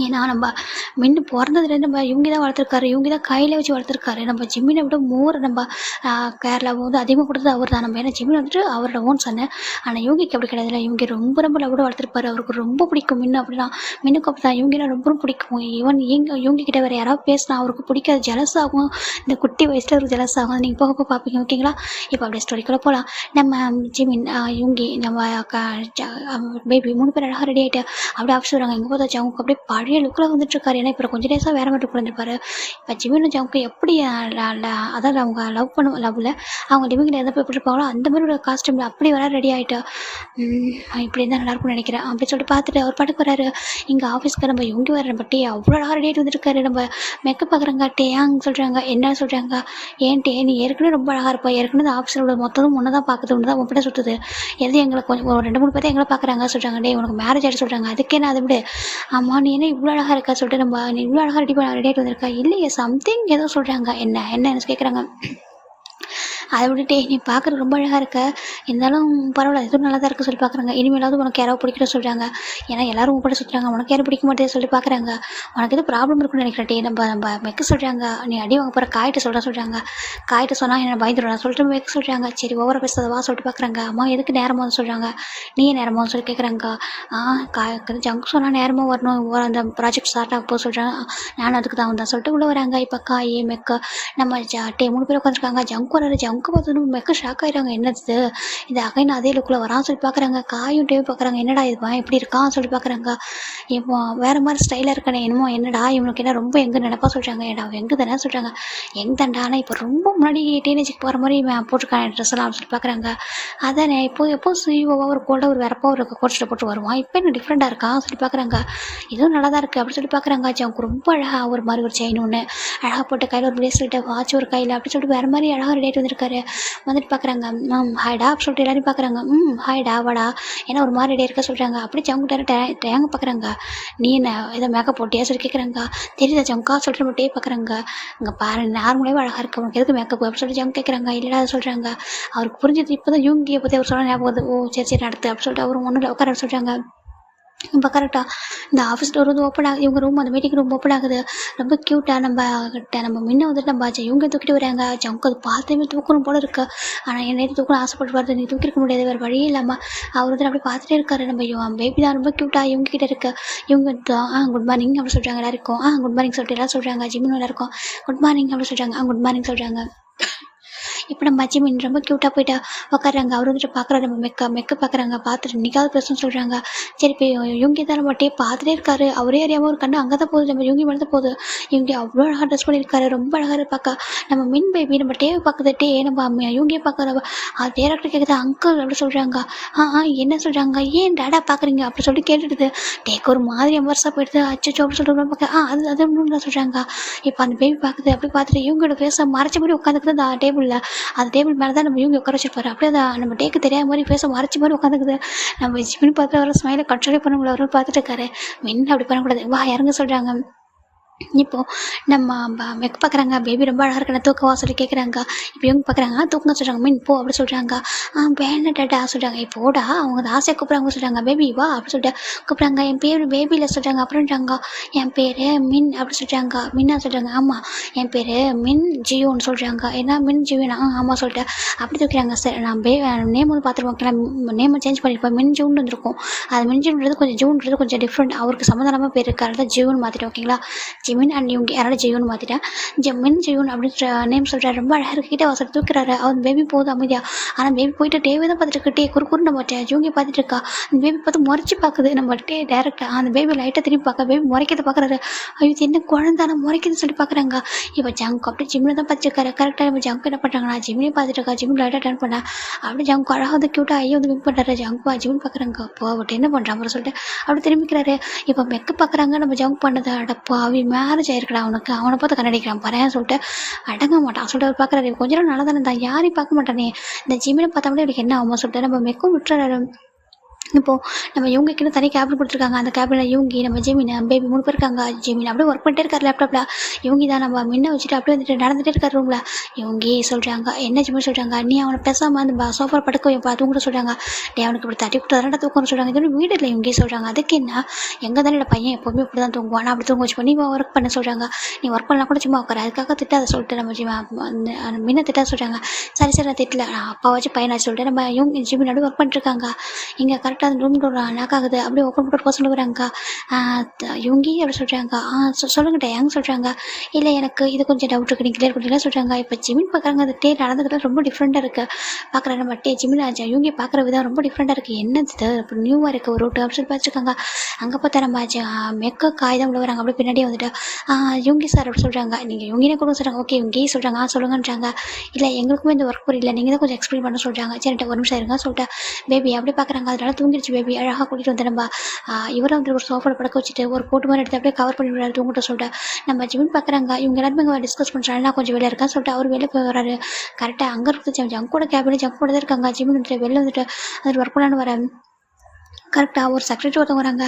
ஏன்னா நம்ம முன்ன பொறந்ததுலேருந்து நம்ம இவங்க தான் வளர்த்துருக்காரு, இவங்க தான் கையில் வச்சு வளர்த்துருக்காரு. நம்ம ஜிம்மினை விட மோர் நம்ம கேரளாவை வந்து அதிகமாக கொடுத்தது அவர் தான். நம்ம ஏன்னா ஜிம்மின் வந்துட்டு அவரோட ஓன் சன்னு. ஆனால் இவங்களுக்கு அப்படி கிடையாதுல்ல, இவங்க ரொம்ப ரொம்ப லவோட வளர்த்துருப்பாரு. அவருக்கு ரொம்ப பிடிக்கும் முன்ன. அப்படின்னா முன்னுக்கு அப்படி தான் இவங்கெல்லாம் ரொம்ப பிடிக்கும். ஈவன் இவங்க கிட்ட வேறு யாராவது பேசினா அவருக்கு பிடிக்காது, ஜெலஸ் ஆகும். இந்த குட்டி வயசில் ஒரு ஜெலஸ் ஆகும். அது நீங்கள் போக போக பார்ப்பீங்க, ஓகேங்களா? இப்போ அப்படியே ஸ்டோரிக்குள்ளே போகலாம். நம்ம ஜிமின் இவங்க நம்ம பேபி 3 பேர் அழகாக ரெடி ஆகிட்டு அப்படியே ஆஃபீஸ் வராங்க. எங்கே பார்த்தா ஜவுக்கு அப்படியே பழைய லுக்கில் வந்துட்டுருக்காரு. ஏன்னா இப்போ கொஞ்சம் டேஸாக வேறு மாதிரி வந்துருப்பாரு. இப்போ ஜிமின் ஜவுக்கு எப்படி அதாவது அவங்க லவ்வில் அவங்க லிவிங்கில் எதை போய் போட்டிருப்பாங்களோ அந்த மாதிரி ஒரு காஸ்டியூமில் அப்படி வர ரெடி ஆகிட்டு இப்படி இருந்தால் நல்லாயிருக்கும்னு நினைக்கிறேன் அப்படின்னு சொல்லிட்டு பார்த்துட்டு அவர் பாட்டுக்கு வராரு. இங்கே ஆஃபீஸ்க்கு நம்ம இவங்க வர நம்ம டே அவ்வளோ அழகாக ரெடி ஆகிட்டு வந்துருக்காரு. நம்ம மேக்கப் பார்க்குறாங்க, டேயாங்க சொல்கிறாங்க. என்ன சொல்கிறாங்க, ஏன் டே நீ ஏற்கனவே ரொம்ப அழகாக இருப்பா, ஏற்கனவே ஆஃபீஸில் உள்ள மொத்தமும் ஒன்று தான் பார்க்குது, ஒன்று தான் உங்கள்கிட்ட சுற்றுது, எது எங்களை கொஞ்சம் ஒரு 2 3 பேர் எங்களை பார்க்குறாங்க சொல்கிறாங்க. டே உனக்கு மேரேஜ் ஆகிட்டு சொல்கிறாங்க, அதுக்கே நான் அதை விட ஆமாம் நீ என்ன இவ்வளோ அழகாக இருக்கா சொல்லிட்டு நம்ம நீ இவ்வளோ அழகாக ரெடி ஆகிட்டு வந்திருக்கா, இல்லையே சம்திங் ஏதோ சொல்கிறாங்க. என்ன கேட்குறாங்க. அதை விட்டுட்டு நீ பார்க்குறது ரொம்ப அழகாக இருக்க, இருந்தாலும் பரவாயில்ல எதுவும் நல்லா தான் இருக்குது சொல்லி பார்க்குறாங்க. இனிமேலாவது உனக்கு யாராவது பிடிக்கல சொல்கிறாங்க. ஏன்னா எல்லோரும் உங்கள்கிட்ட சுற்றுறாங்க, உனக்கு யாரும் பிடிக்க மாட்டேன்னு சொல்லி பார்க்குறாங்க. உனக்கு எதுவும் ப்ராப்ளம் இருக்குன்னு நினைக்கிறேன். நம்ம மெக்க சொல்கிறாங்க, நீ அடி வாங்க போகிற காயிட்ட சொல்கிறாங்க. காயிட்ட சொன்னால் என்ன பயந்துடும் சொல்லிட்டு மெக்க சொல்கிறாங்க. சரி ஓவராக பேசுறதவா சொல்லிட்டு பார்க்குறாங்க. அம்மா எதுக்கு நேரமாக சொல்கிறாங்க, நீயே நேரமாக சொல்லி கேட்குறாங்க. ஜங்க் சொன்னால் நேரமாக வரணும், அந்த ப்ராஜெக்ட் ஸ்டார்ட் ஆக போக சொல்கிறாங்க. நானும் அதுக்கு தான் வந்தேன் சொல்லிட்டு உள்ளே வராங்க. இப்போ காய் மெக்க நம்ம 3 பேர் உட்காந்துருக்காங்க. ஜங்க் வராரு. ஜங்க்கு பார்த்தோன்னு மெக்க ஷாக் ஆகிடுறாங்க. என்னது இது அகைன் அதே லுக்கில் வரான்னு சொல்லி பார்க்குறாங்க. காயும் டேவும் பார்க்குறாங்க. என்னடா இதுவா இப்படி இருக்கான்னு சொல்லி பார்க்குறாங்க. இப்போ வேறு மாதிரி ஸ்டைலாக இருக்கானே என்னமோ, என்னடா இவனுக்கு என்ன ரொம்ப எங்கே நினைப்பா சொல்கிறாங்க. ஏடா எங்கே தானே சொல்கிறாங்க. எங்கே தாண்டா, ஆனால் இப்போ ரொம்ப முன்னாடி டீனேஜுக்கு போகிற மாதிரி போட்டிருக்காங்க ட்ரெஸ் எல்லாம் சொல்லி பார்க்குறாங்க. அதானே எப்போ சிஓவாக ஒரு கோல்டாக ஒரு வேறப்போ ஒரு கோட்ஸில் போட்டு வருவான், இப்போ என்ன டிஃப்ரெண்ட்டாக இருக்கான்னு சொல்லி பார்க்குறாங்க. இதுவும் நல்லா தான் இருக்குது அப்படி சொல்லி பார்க்குறாங்க. அவங்க ரொம்ப அழகாக ஒரு மாதிரி ஒரு செயின் ஒன்று அழகாக போட்டு கையில் ஒரு பிரேஸ்லெட்டை வாட்ச் ஒரு கையில் அப்படி சொல்லிட்டு வேறு மாதிரி அழகாக ரெடி ஆகிட்டு வந்திருக்காரு. வந்துட்டு பார்க்குறாங்க. ஹாய்டா அப்படி சொல்லிட்டு எல்லாரும் பார்க்குறாங்க. ஹாய்டா வாடா, ஏன்னா ஒரு மாதிரி ரெடி இருக்க சொல்கிறாங்க. அப்படி ஜவுங்கிட்ட டேங்க பார்க்குறாங்க. நீ என்ன ஏதோ மேக்கப் போட்டியா சொல்லி கேட்குறாங்க. தெரியுதா ஜவுங்கா சொல்லிட்டு நம்ம டே பார்க்குறாங்க. இங்கே பாரு நார்மலாகவே அழகாக இருக்கு, உனக்கு எதுக்கு மேக்கப் அப்படி சொல்லிட்டு ஜவுங்க கேட்குறாங்க. இல்லைடா அதை சொல்கிறாங்க. அவருக்கு புரிஞ்சது இப்போ தான் யூங்கியை பற்றி அவர் சொல்ல ஞாபகம். ஓ சரி நடத்து அப்படி சொல்லிட்டு அவரும் ஒன்றும் உட்கார சொல்கிறாங்க. இப்போ கரெக்டாக இந்த ஆஃபீஸ் டோர் வந்து ஓப்பன் ஆகுது. இவங்க ரூம் அந்த மீட்டிங் ரூம் ஓப்பன் ஆகுது. ரொம்ப க்யூட்டாக நம்ம முன்ன வந்துட்டு நம்ம இவங்க தூக்கிட்டு வராங்க. ஜங்கு அது பார்த்துமே தூக்கணும் போல இருக்கு. ஆனால் என்னை தூக்கணும் ஆசைப்பட்டு வருது, நீ தூக்கிருக்க முடியாது, வேறு வழி இல்லாமல் அவர் வந்து அப்படி பார்த்துட்டே இருக்காரு. நம்ம பேபி தான் ரொம்ப க்யூட்டாக இவங்க கிட்ட இருக்கு. இவங்க குட் மார்னிங் அப்படி சொல்கிறாங்க. எல்லாருக்கும் குட் மார்னிங் சொல்லிட்டு எல்லாம் சொல்கிறாங்க. ஜிம்மின் எல்லாருக்கும் குட் மார்னிங் அப்படி சொல்கிறாங்க. குட் மார்னிங் சொல்கிறாங்க. இப்போ நம்ம ஜிமின் ரொம்ப க்யூட்டாக போயிட்டா உட்காடுறாங்க. அவர் வந்துட்டு பார்க்குறாரு. நம்ம மெக்க பார்க்குறாங்க. பார்த்துட்டு இன்றைக்காவது பேசணும்னு சொல்கிறாங்க. சரி இப்போ யூங்கி தான் நம்ம பார்த்துட்டே இருக்காரு. அவரே அறியாமல் ஒரு கண்ணு அங்கே தான் போகுது, நம்ம யூங்கி மேலே தான் போகுது. இவங்க அவ்வளோ அழகாக ட்ரெஸ் பண்ணியிருக்காரு, ரொம்ப அழகாக பார்க்க. நம்ம மின் பேபி நம்ம டேவை பார்க்குது. நம்ம யூங்கியை பார்க்குற அது டேரக்டர் கேட்குது அங்கிள் அப்படி சொல்கிறாங்க. என்ன சொல்கிறாங்க, ஏன் டேடா பார்க்குறீங்க அப்படி சொல்லி கேட்டுடுது. டேக்கு ஒரு மாதிரி எம்பர்ஸாக போயிடுது. அச்சோ அப்படி சொல்லிட்டு பார்க்க அது ஒன்றும் சொல்கிறாங்க. இப்போ அந்த பேபி பார்க்குது. அப்படி பார்த்துட்டு இவங்களோட ஃபேஸை மறைச்ச மாதிரி உட்காந்துக்குது அந்த டேபிளில். அந்த டேபிள் மேலே தான் நம்ம இவங்க உட்கார வச்சிருப்பாரு. அப்படியே நம்ம டேக்கு தெரியாத மாதிரி ஃபேஸை மறைச்ச மாதிரி உட்காந்துக்குது. நம்ம ஜிமின் பார்த்து அவரை ஸ்மைலை கண்ட்ரோலே பண்ண முடியல. அவரும் பார்த்துட்டு இருக்காரு. என்ன அப்படி பண்ணக்கூடாது, வா இறங்க சொல்கிறாங்க. இப்போது நம்ம மெக்க பார்க்குறாங்க. பேபி ரொம்ப அழகாக இருக்கா, தூக்கவா சொல்லி கேட்குறாங்க. இப்போ இவங்க பார்க்குறாங்க. தூக்குங்க சொல்கிறாங்க. மீன் போ அப்படி சொல்கிறாங்க. வேணா டேட்டா சொல்கிறாங்க. இப்போடா அவங்க ஆசையாக கூப்பிட்றாங்க சொல்கிறாங்க. பேபி வா அப்படி சொல்லிட்டு கூப்பிட்றாங்க. என் பேர் பேபியில் சொல்கிறாங்க. அப்புறம்ன்றாங்க என் பேர் மின் அப்படி சொல்கிறாங்க. மின்னா சொல்கிறாங்க. ஆமாம் என் பேர் மின் ஜியோன்னு சொல்கிறாங்க. ஏன்னா மின் ஜியோனா ஆமாம் சொல்லிட்டு அப்படி தூக்கிறாங்க. சரி நான் நேம் வந்து பார்த்துருவோம், நேமை சேஞ்ச் பண்ணியிருப்பேன். மின் ஜூன் வந்துருக்கும். அது மின் ஜூன்றது கொஞ்சம் ஜூன்றது கொஞ்சம் டிஃப்ரெண்ட். அவருக்கு சம்மந்தமாக பேர் இருக்காரு தான் ஜியோன்னு மாற்றிட்டு ஓகேங்களா. ஜிமின் அண்ட் இவங்க யாராவது ஜெயூன்னு மாற்றிட்டேன். ஜிமின் ஜெயூன் அப்படின்ற நேம் சொல்கிறார். ரொம்ப அழகாக இருக்கிட்ட அவசரம் தூக்குறாரு. அவர் பேபி போகுது அமைதியாக. ஆனால் பேபி போயிட்டு டேவே தான் பார்த்துட்டு இருக்கு. குறுக்குறு நம்ம ஜூங்கி பார்த்துட்டு இருக்கா. அந்த பேபி பார்த்து முறைச்சி பார்க்குது. நம்ம டேரக்டாக அந்த பேபி லைட்டாக திரும்பி பார்க்க பேபி முறைக்கிறத பார்க்குறாரு. ஐயோ என்ன குழந்தான முறைக்குதுன்னு சொல்லி பார்க்குறாங்க. இப்போ ஜங்க் அப்படி ஜிம்மில் தான் பார்த்துருக்காரு. கரெக்டாக நம்ம ஜங்க் என்ன பண்ணுறாங்கன்னா ஜிம்மிலே பார்த்துட்டு இருக்கா. ஜிம் லைட்டாக டர்ன் பண்ணா அப்படி ஜங்க் அழகாக வந்து க்யூட்டாக ஐயோ வந்து வின் பண்ணுறாரு. ஜங்க் ஜிம் பார்க்குறாங்க. அப்போ அவர்கிட்ட என்ன பண்ணுறான் அப்புறம் சொல்லிட்டு அப்படி திரும்பிக்கிறாரு. இப்போ மெக்க பார்க்குறாங்க. நம்ம ஜங்க் பண்ணதை அடப்பா அவன் மேரேஜ் ஆயிருக்கடா அவனுக்கு, அவனை பார்த்து கண்ணடிக்கிறான் பாரு சொல்லிட்டு அடங்க மாட்டான் சொல்லிட்டு அவர் பார்க்குறாரு. கொஞ்ச நாள் நல்லா தானே தான், யாரையும் பார்க்க மாட்டானே, இந்த ஜிமினை பார்த்தா கூட இவருக்கு என்ன ஆகுமா சொல்லிட்டு நம்ம மெக்கும் விட்டுறாரு. இப்போது நம்ம இவங்களுக்குன்னு தனி கேபின் கொடுத்துருக்காங்க. அந்த கேபினில் இவங்கி, நம்ம ஜெமினி, பேபி 3 பேர் இருக்காங்க. ஜெமினி அப்படியே ஒர்க் பண்ணிட்டே இருக்காரு லேப்டாப்பில். இவங்கி தான் நம்ம முன்ன வச்சுட்டு அப்படியே வந்துட்டு நடந்துகிட்டே இருக்காரு ரூமில். இவங்கி சொல்கிறாங்க, என்ன ஜெமினி சொல்கிறாங்க, நீ அவனை பேசாமல் அந்த சோஃபா படுக்க வைப்பா தூங்குற சொல்கிறாங்க. அவனுக்கு இப்படி தட்டி கொடுத்து அதெல்லாம் தூக்கணும்னு சொல்கிறாங்க. இது வீடு இல்லை இவங்கி சொல்கிறாங்க. அதுக்கு என்ன, எங்கே தானே பையன் எப்போவுமே இப்படி தான் தூங்குவான், நான் அப்படி தூங்க வச்சுப்போம், நீ ஒர்க் பண்ண சொல்கிறாங்க. நீ ஒர்க் பண்ணலாம் கூட சும்மா உட்கார, அதுக்காக திட்டாத சொல்லிட்டு நம்ம முன்ன திட்டாத சொல்கிறாங்க. சரி சரி நான் திட்டல, நான் அப்பாவாச்சும் பையனாச்சு சொல்லிட்டு நம்ம இவங்க ஜெமினி அப்படியே ஒர்க் பண்ணிட்டுருக்காங்க. இங்கே கரெக்டாக அந்த ரூம் டோர் லாக் ஆகுது. அப்படியே ஓப்பன் போட்டு போக சொல்லுறாங்கக்கா. இவங்கி அப்படி சொல்கிறாங்க. சொல்லுங்க டேங்க சொல்கிறாங்க. இல்லை எனக்கு இது கொஞ்சம் டவுட் இருக்குது, நீங்கள் கிளியர் பண்ணிக்கலாம் சொல்கிறாங்க. இப்போ ஜிமின் பார்க்குறாங்க, அந்த டே நடந்துக்கிட்ட ரொம்ப டிஃப்ரெண்ட்டாக இருக்குது. பார்க்குறாங்க நம்ம ஜிமின் இவங்கி பார்க்குற விதம் ரொம்ப டிஃப்ரெண்ட்டாக இருக்குது. என்னது இது இப்போ நியூவாக இருக்குது ஒரு ரூட்டு அப்படின்னு சொல்லி பார்த்துருக்காங்க. அங்கே பார்த்தா நம்ம மெக்க காய் தான் உள்ள வராங்க. அப்படியே பின்னாடியே வந்துட்டு இவங்கி சார் அப்படி சொல்கிறாங்க. நீங்கள் இவங்கினே கொடுங்க சொல்கிறாங்க. ஓகே இவங்கி சொல்கிறாங்க. சொல்லுங்கன்றாங்க. இல்லை எங்களுக்குமே இந்த ஒர்க் புரியல, நீங்கள் தான் கொஞ்சம் எக்ஸ்பிளைன் பண்ண சொல்கிறாங்க. சரிட்டு ஒரு நிமிஷம் இருங்க சொல்லிட்டு பேபி அப்படி பார்க்குறாங்க. அதனால தூங்கிடுச்சு பேபி. அழகாக கூட்டிகிட்டு வந்து நம்ம இவரை வந்து ஒரு சோஃபாவில் படுக்க வச்சுட்டு ஒரு கோட்டு மாதிரி எடுத்து அப்படியே கவர் பண்ணி விடாது தூங்கிட்ட சொல்லிட்டு நம்ம ஜிமின் பார்க்குறாங்க. இவங்க எல்லாருமே இங்கே டிஸ்கஸ் பண்ணுறாங்க. நான் கொஞ்சம் வெளியே இருக்கேன்னு சொல்லிட்டு அவர் வெளியே போய் வராரு. கரெக்டாக அங்கே இருக்குது ஜங்கோட கேபின். ஜங்க் கூட தான் இருக்காங்க. ஜிமின் வந்துட்டு வெளில வந்துட்டு அது ஒர்க் பண்ணலான்னு வரேன். கரெக்டாக ஒரு செக்ரட்டரி ஒருத்தவங்க வராங்க.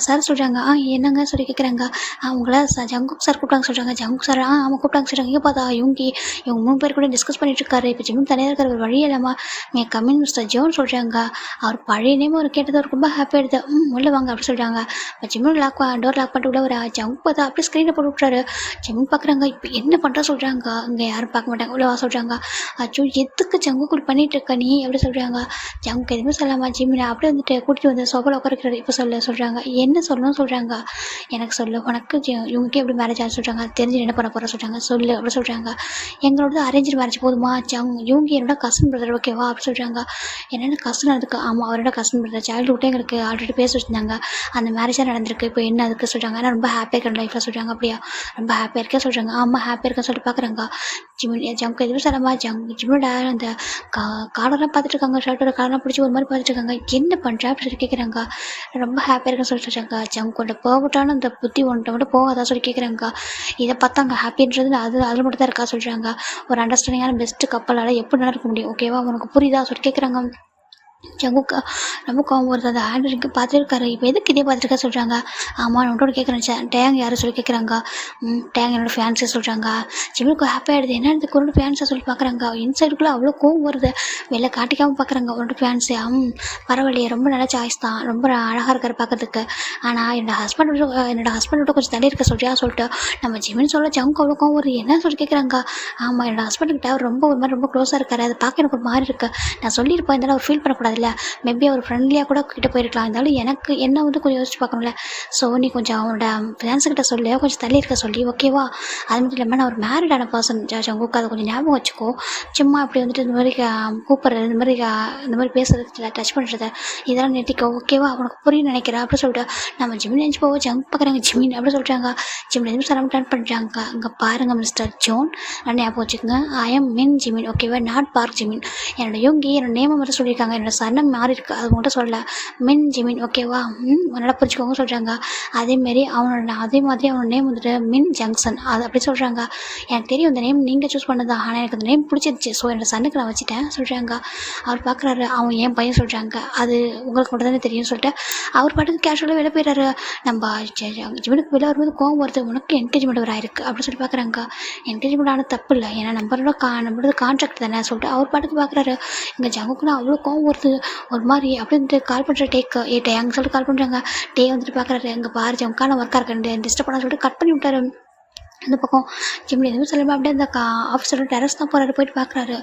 சார் சொல்கிறாங்க. என்னங்க சொல்லி கேட்குறாங்க. அவங்கள ஜங்குக் சார் கூப்பிட்டாங்க சொல்கிறாங்க. ஜங்குக் சார் ஆமாம் கூப்பிட்டாங்க சொல்கிறாங்க. இங்கே பார்த்தா இவங்க 3 பேர் கூட டிஸ்கஸ் பண்ணிட்டு இருக்காரு. இப்போ ஜிமின் தனியாக இருக்கிற ஒரு வழி இல்லாமல் மே கம்மின் மிஸ்டர் ஜோன் சொல்கிறாங்க. அவர் பழைய நேம் அவர் கேட்டது அவர் ரொம்ப ஹாப்பியாக எடுத்து உள்ளே வாங்க அப்படி சொல்கிறாங்க. இப்போ ஜிமின் டோர் லாக் பண்ணிட்டு உள்ள ஒரு ஜங்க் பார்த்தா அப்படியே ஸ்க்ரீனில் போட்டு விட்றாரு. ஜிமின் பார்க்குறாங்க. இப்போ என்ன பண்ணுறா சொல்கிறாங்க. இங்கே யாரும் பார்க்க மாட்டாங்க. உள்ள வா சொல்கிறாங்க. அச்சோ எதுக்கு ஜங்குக் இப்படி பண்ணிட்டு இருக்க நீ அப்படி சொல்கிறாங்க. ஜங்குக் எதுவுமே சொல்லாமா ஜிமின் அப்படியே வந்துட்டு கூட்டிட்டு வந்து சோஃபாவில் உட்காருக்கிறாரு. இப்போ சொல்கிறாங்க. என்ன சொல்லணும்னு சொல்கிறாங்க. எனக்கு சொல்லு, உனக்கு இவங்களுக்கே எப்படி மேரேஜ் ஆச்சு சொல்கிறாங்க. தெரிஞ்சு என்ன பண்ண போகிற சொல்கிறாங்க. சொல்லு அப்படி சொல்கிறாங்க. எங்களோட அரேஞ்ச் மேரேஜ் போதுமா இவங்க என்னோட கசின் பிரதர் ஓகேவா அப்படி சொல்கிறாங்க. என்னென்ன கசின் அதுக்கு ஆமாம் அவரோட கசின் பிரதர் சைல்டுஹுட்டே எங்களுக்கு ஆல்ரெடி பேச வச்சுருந்தாங்க. அந்த மேரேஜாக நடந்திருக்கு. இப்போ என்ன அதுக்கு சொல்கிறாங்க. நான் ரொம்ப ஹாப்பியாக இருக்கேன் லைஃப்பில் சொல்கிறாங்க. அப்படியா ரொம்ப ஹாப்பியாக இருக்கேன் சொல்கிறாங்க. ஆமாம் ஹாப்பியாக இருக்கேன்னு சொல்லிட்டு பார்க்குறாங்க. ஜம்க்கு எதுவும் சொல்லமா ஜிமினோட அந்த காலெல்லாம் பார்த்துட்டு இருக்காங்க. ஷர்ட்டோட காலெல்லாம் பிடிச்சி ஒரு மாதிரி பார்த்துட்டு இருக்காங்க. என்ன பண்ணுறா அப்படி சொல்லி கேட்குறாங்க. ரொம்ப ஹாப்பியாக இருக்குன்னு சொல்லிட்டு இருக்காங்க. ஜங்கோட பர்ஃபெக்டான அந்த புத்தி ஒன்றை மட்டும் போகாதான் சொல்லி கேட்குறாங்க. இதை பார்த்தா அங்கே ஹாப்பின்றது அதில் மட்டும் தான் இருக்கா சொல்கிறாங்க. ஒரு அண்டர்ஸ்டாண்டிங்கான பெஸ்ட்டு கப்பலால் எப்படி நடக்க முடியும் ஓகேவா உனக்கு புரியுதா சொல்லி கேட்குறாங்க. ஜங்குக்கா ரொம்ப கோவம் வருது. அந்த ஹேண்ட் ரிங்கு பார்த்துருக்காரு. இப்போ எதுக்கு இதே பார்த்துருக்கா சொல்கிறாங்க. ஆமாம் நான் உன்னோட கேட்குறேன் டேங் யாரும் சொல்லி கேட்குறாங்க. டேங் என்னோட ஃபேன்ஸே சொல்கிறாங்க. ஜிமினுக்கு ஹாப்பியாகிடுது. என்ன இது குரோட ஃபேன்ஸாக சொல்லி பார்க்குறாங்க. இன்சைடுக்குள்ளே அவ்வளோ கோவம் வருது. வெளில காட்டிக்காமல் பார்க்குறாங்க உன்னோட ஃபேன்ஸே. பரவாயில்லையே ரொம்ப நல்ல சாய்ஸ் தான், ரொம்ப அழகாக இருக்காரு பார்க்கறதுக்கு. ஆனால் என்னோட ஹஸ்பண்டோட கொஞ்சம் தள்ளி இருக்க சொல்றியா சொல்லிட்டு நம்ம ஜிமின் சொல்ல ஜங்கு அவ்வளோ கோவம் வருது. என்ன சொல்லி கேட்குறாங்க. ஆமாம் என்னோட ஹஸ்பண்டுக்கிட்ட அவர் ரொம்ப ஒரு மாதிரி ரொம்ப க்ளோஸாக இருக்காரு. அதை பார்க்க எனக்கு ஒரு மாதிரி இருக்குது. நான் சொல்லியிருப்பேன் இருந்தாலும் அவர் ஃபீல் பண்ணக்கூடாது. இல்லை மேபி அவர் ஃப்ரெண்ட்லியாக கூட கிட்ட போயிருக்கலாம். இருந்தாலும் எனக்கு என்ன வந்து கொஞ்சம் யோசிச்சு பார்க்கணும்ல. ஸோ நீ கொஞ்சம் அவனோட ஃப்ரெண்ட்ஸுக்கிட்ட சொல்லி கொஞ்சம் தள்ளி இருக்க சொல்லி ஓகேவா. அது மட்டும் இல்லாமல் நான் ஒரு மேரிடான பர்சன் ஜங்குக்கு அதை கொஞ்சம் ஞாபகம் வச்சுக்கோ. சும்மா அப்படி வந்துட்டு இந்த மாதிரி கூப்பிட்றது இந்த மாதிரி பேசுறது டச் பண்ணுறது இதெல்லாம் நிறுத்திக்கோ ஓகேவா. அவனுக்கு புரியும் நினைக்கிறேன் அப்படி சொல்லிட்டு நம்ம ஜிமின் நினச்சி போவோம். ஜங்க் பார்க்குறாங்க ஜிமின் அப்படி சொல்கிறாங்க. ஜிமின் எதுவும் சரம் டர்ன் பண்ணுறாங்க. அங்கே பாருங்கள் மிஸ்டர் ஜோன் ஞாபகம் வச்சுக்கோங்க. ஐ எம் மின் ஜிமின் ஓகேவா, நாட் பார்க் ஜிமின். என்னோட யோங்கி என்னோட நேமை மட்டும் சொல்லியிருக்காங்க. என்னோட சரணம் மாறி இருக்கு அது மட்டும் சொல்லலை. மின் ஜிமின் ஓகேவா. நல்லா புரிஞ்சுக்கோங்க சொல்கிறாங்க. அதேமாரி அதே மாதிரி அவனோட நேம் வந்துட்டு மின் ஜங்ஷன் அது அப்படி சொல்கிறாங்க. எனக்கு தெரியும் இந்த நேம் நீங்கள் சூஸ் பண்ணதா, ஆனால் எனக்கு அந்த நேம் பிடிச்சிருச்சு. ஸோ என்னோட சன்னுக்கு நான் வச்சுட்டேன் சொல்கிறாங்க. அவர் பார்க்குறாரு. அவன் என் பையன் சொல்கிறாங்க. அது உங்களுக்கு மட்டும் தானே தெரியும்னு சொல்லிட்டு அவர் பாட்டுக்கு கேஷுவலாக வெளில போயிடுறாரு. நம்ம ஜிமினுக்கு வெளில வரும்போது கோவம் வருது. உனக்கு என்கேஜ்மெண்ட் ஒரு ஆயிருக்கு அப்படின்னு சொல்லி பார்க்குறாங்க. என்கேஜ்மெண்ட் ஆனால் தப்பு இல்லை, ஏன்னா நம்மளோட கான்ட்ராக்ட் தானே சொல்லிட்டு அவர் பாட்டுக்கு பார்க்குறாரு. இங்கே ஜங்குக்குள்ள அவ்வளோ கோவம் வருது ஒரு மாதிரி. அப்படின்ட்டு கால் பண்ணுற டேங்க சொல்லிட்டு கால் பண்ணுறாங்க. டே வந்துட்டு பார்க்குறாரு. அங்கே பாரு ஜங்குக்கான ஒர்க்காக இருக்கேன் டிஸ்டர்ப் பண்ண சொல்லிட்டு கட் பண்ணி விட்டாரு. அந்த பக்கம் ஜிமினி எதுவும் சொல்லாமல் அப்படியே அந்த ஆஃபீஸரோட டெரஸ் தான் போகிறாரு. போயிட்டு பார்க்குறாரு.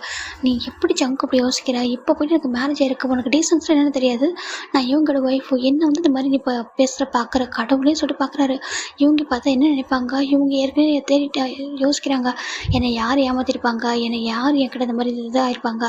நீ எப்படி ஜங்க் அப்படி யோசிக்கிற. இப்போ போய்ட்டு எனக்கு மேரேஜ் ஆயிருக்கு, உனக்கு டீசன்ஸ் என்னென்னு தெரியாது. நான் இவங்களோட ஒய்ஃபு என்ன வந்து இந்த மாதிரி நீ இப்போ பேசுகிற பார்க்குற கடவுளே சொல்லிட்டு பார்க்குறாரு. இவங்க பார்த்தா என்ன நினைப்பாங்க. இவங்க ஏற்கனவே தேடிட்டு யோசிக்கிறாங்க. என்னை யார் ஏமாற்றிருப்பாங்க, என்னை யார் என்கிட்ட இந்த மாதிரி இதாக இருப்பாங்க.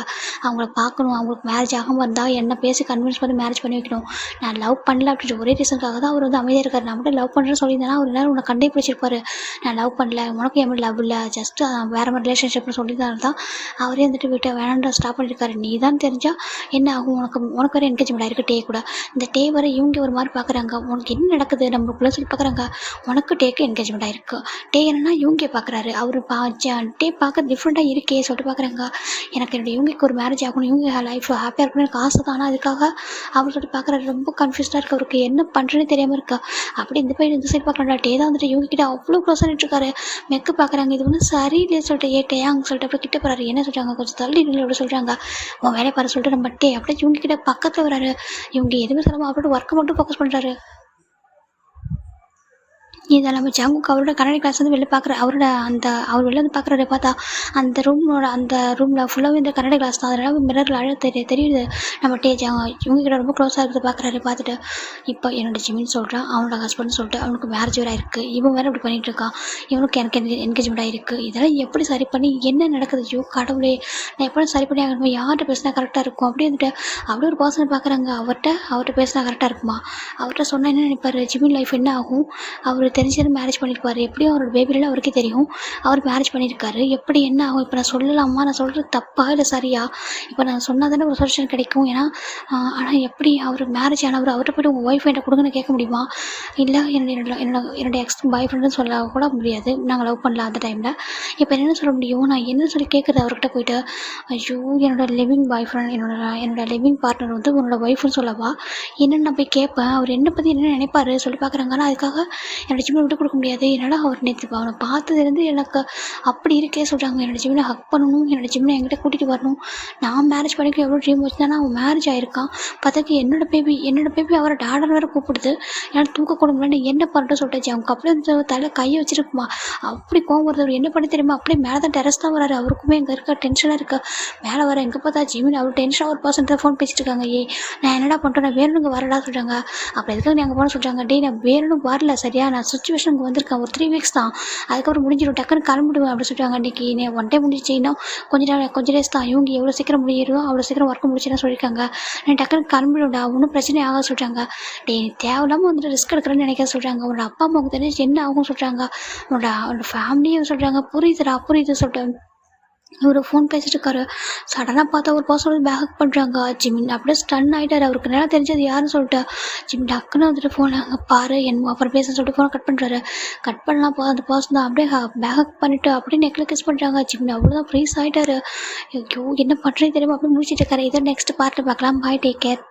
அவங்கள பார்க்கணும், அவங்களுக்கு மேரேஜ் ஆகாமல் இருந்தால் என்ன பேசி கன்வின்ஸ் பண்ணி மேரேஜ் பண்ணி வைக்கணும். நான் லவ் பண்ணல அப்படின்ற ஒரே ரீசனுக்காக தான் அவர் வந்து அமைதியாக இருக்கார். நான் மட்டும் லவ் பண்ணுறேன்னு சொல்லியிருந்தேன்னா அவர் எல்லாரும் உன்னை கண்டே பிடிச்சிருப்பாரு. நான் லவ் பண்ணல, உனக்கு என் லவ் இல்லை, ஜஸ்ட் வேறு மாதிரி ரிலேஷன்ஷிப்னு சொல்லிதான் தான் அவரே வந்துட்டு விட்டு வேணான்ற ஸ்டாப் பண்ணியிருக்காரு. நீ தான் தெரிஞ்சால் என்ன ஆகும். உனக்கு வேறு என்கேஜ்மெண்ட் ஆயிருக்கு டே கூட. இந்த டே வரை இவங்க ஒரு மாதிரி பார்க்குறாங்க. உனக்கு என்ன நடக்குது நம்மளுக்குள்ளே சொல்லி பார்க்குறாங்க. உனக்கு டேக்கு என்கேஜ்மெண்ட் ஆயிருக்கு. டே என்னன்னா இவங்க பார்க்குறாரு. அவர் டே பார்க்க டிஃப்ரெண்ட் ஃப்ரெண்டாக இருக்கே சொல்லிட்டு பார்க்குறாங்க. எனக்கு என்னோட இவங்களுக்கு ஒரு மேரேஜ் ஆகணும், இவங்க லைஃப் ஹாப்பியாக இருக்கணும்னு எனக்கு ஆசை தான். ஆனால் அதுக்காக அவர் சொல்லிட்டு பார்க்குறாரு. ரொம்ப கன்ஃபியூஸ்டாக இருக்குது அவருக்கு, என்ன பண்ணுறேன்னு தெரியாமல் இருக்கா. அப்படி இந்த பையன் இந்த சைடு பார்க்குறாண்டா, டே தான் வந்துட்டு இவங்க கிட்ட அவ்வளோ க்ளோஸாக நின்றுருக்காரு. மெக்கு பார்க்குறாங்க, இது ஒன்றும் சரியில்லையே சொல்லிட்டு ஏட்டையாங்க சொல்லிட்டு அப்புறம் கிட்ட போகிறாரு. என்ன சொல்கிறாங்க, கொஞ்சம் தள்ளி நின்று அப்படி சொல்கிறாங்க. அவன் வேலையை பாரு சொல்லிட்டு நம்ம டே அப்படியே இவங்க கிட்ட பக்கத்தில் வராரு. இவங்க எதுவுமே சொல்லாமல் அவரோட ஒர்க்கை மட்டும் ஃபோக்கஸ் பண்ணுறாரு. இதை நம்ம ஜங்குக்கு அவரோட கண்ணாடி கிளாஸ் வந்து வெளில பார்க்குற அவர் வெளில வந்து பார்க்குறாரு. பார்த்தா அந்த ரூமில் ஃபுல்லாகவே இந்த கண்ணாடி கிளாஸ் தான். அதனால மிரரில் அழகாக தெரியுது. நம்ம இவங்க கிட்ட ரொம்ப க்ளோஸாக இருக்கிறத பார்க்குறாரு. பார்த்துட்டு இப்போ என்னோட ஜிமின்னு சொல்கிறான், அவனோட ஹஸ்பண்ட் சொல்லிட்டு அவனுக்கு மேரேஜ் வேறு இருக்குது, இவன் வேறு இப்படி பண்ணிகிட்டு இருக்கான், இவனுக்கு எனக்கு என்கேஜ்மெண்ட் ஆகிருக்கு. இதெல்லாம் எப்படி சரி பண்ணி என்ன நடக்குது, ஐயோ கடவுளே நான் எப்போ சரி பண்ணி ஆகணுமா, யார்கிட்ட பேசினா கரெக்டாக இருக்கும் அப்படி வந்துட்டு அப்படியே ஒரு பர்சனை பார்க்குறாங்க. அவர்கிட்ட பேசினா கரெக்டாக இருக்குமா, அவர்கிட்ட சொன்னால் என்ன நினைப்பார், ஜிமின் லைஃப் என்ன ஆகும், அவர் தெரிஞ்சது மேரேஜ் பண்ணியிருப்பார், எப்படியும் அவரோட பேபிலாம் அவருக்கே தெரியும், அவர் மேரேஜ் பண்ணியிருக்காரு, எப்படி என்ன ஆகும், இப்போ நான் சொல்லலாமா, நான் சொல்கிறது தப்பா இல்லை சரியா, இப்போ நான் சொன்னால் தானே ஒரு சொல்யூஷன் கிடைக்கும். ஏன்னா ஆனால் எப்படி அவர் மேரேஜ் ஆனவர் அவர்கிட்ட போய்ட்டு உங்கள் ஒய்ஃப் என்கிட்ட கொடுங்கன்னு கேட்க முடியுமா, இல்லை என்னோட எக்ஸ் பாய் ஃப்ரெண்டுன்னு சொல்ல கூட முடியாது, நாங்கள் லவ் பண்ணல அந்த டைமில். இப்போ என்னென்ன சொல்ல முடியும், நான் என்ன சொல்லி கேட்குறது அவர்கிட்ட போய்ட்டு, ஐயோ என்னோட லிவிங் பாய் ஃப்ரெண்ட் என்னோட லிவிங் பார்ட்னர் வந்து உன்னோட ஒய்ஃப்னு சொல்லவா, என்னென்னு நான் போய் கேட்பேன், அவர் என்னை பற்றி என்ன நினைப்பார் சொல்லி பார்க்குறாங்க. ஆனால் அதுக்காக என்னோட ஜிம்மை விட்டு கொடுக்க முடியாது. என்னால் அவர் நேற்று அவனை பார்த்ததுலேருந்து எனக்கு அப்படி இருக்கே சொல்கிறாங்க. என்னோட ஜிம்மில் ஹக் பண்ணணும், என்னோட ஜிம்மில் என்கிட்ட கூட்டிகிட்டு வரணும், நான் மேரேஜ் பண்ணிக்க எவ்வளோ ட்ரீம் வச்சு தானே அவன் மேரேஜ் ஆகிருக்கான். பார்த்தாக்கி என்னோட பேபி அவரை டாடர் வேறு கூப்பிடுது, என்னால் தூக்க கூட முடியல, என்ன பண்ணட்டும் சொல்லிட்டு அவங்க அப்படியே தலை கையை வச்சுருக்குமா, அப்படி கோவம் வருது. அவர் என்ன பண்ணி தெரியுமா, அப்படியே மேலே தான் டெரஸ் தான் வராரு. அவருக்குமே எங்கே இருக்க டென்ஷனாக இருக்கா, மேலே வர எங்கே பார்த்தா ஜிம்மில் அவர் டென்ஷனாக ஒரு பர்சன் ஃபோன் பேசிட்டு இருக்காங்க. நான் என்னடா பண்ணுறேன், நான் வேணுங்க வரடா சொல்கிறாங்க. அப்போ எதுக்காக நீங்கள் போன சொல்கிறாங்க, டே நான் வேணும்னு வரல சரியா, நான் சுச்சுவேஷனுக்கு வந்திருக்கேன், ஒரு 3 வீக்ஸ் தான், அதுக்கப்புறம் முடிஞ்சிடும், டக்குன்னு கிளம்பிடுவேன் அப்படி சொல்லிட்டாங்க. அன்றைக்கி ஒன் டைம் முடிஞ்சிச்சின்னா கொஞ்சம் டேஸ் தான், இவங்க எவ்வளோ சீக்கிரம் முடியிறோ அவ்வளோ சீக்கிரம் ஒர்க் முடிச்சுன்னா சொல்லியிருக்காங்க. நான் டக்குன்னு கிளம்பிடும்டா, ஒன்றும் பிரச்சனை ஆகாது சொல்கிறாங்க. டே தேவையில்லாமல் வந்துட்டு ரிஸ்க் எடுக்கிறேன்னு நினைக்க சொல்கிறாங்க. உன்னோட அப்பா அம்மாவுக்கு தெரிஞ்சு என்ன ஆகும் சொல்கிறாங்க, உன்னோட ஃபேமிலியும் சொல்கிறாங்க. புரியுது சொல்லிட்டு இவர் ஃபோன் பேசிட்டு இருக்காரு. சடனாக பார்த்தா ஒரு பர்சன் பேக்கப் பண்ணுறாங்க. ஜிமின் அப்படியே ஸ்டன் ஆகிட்டார். அவருக்கு நல்லா தெரிஞ்சது யாருன்னு சொல்லிட்டு ஜிமின் டக்குன்னு வந்துட்டு ஃபோன் அங்கே பாரு அப்புறம் பேச சொல்லிட்டு ஃபோனை கட் பண்ணுறாரு. கட் பண்ணலாம் அந்த பர்சன் தான் அப்படியே பேக்கப் பண்ணிவிட்டு அப்படியே நெக்கில் கிஸ் பண்ணுறாங்க. ஜிமின் அவ்வளோதான் ஃப்ரீஸ் ஆகிட்டாரு. ஐயோ என்ன பண்ணுறேன்னு தெரியுமா அப்படியே முடிச்சிட்டு இருக்காரு. இதை நெக்ஸ்ட் பார்ட்டில் பார்க்கலாம். பாய், டேக் கேர்.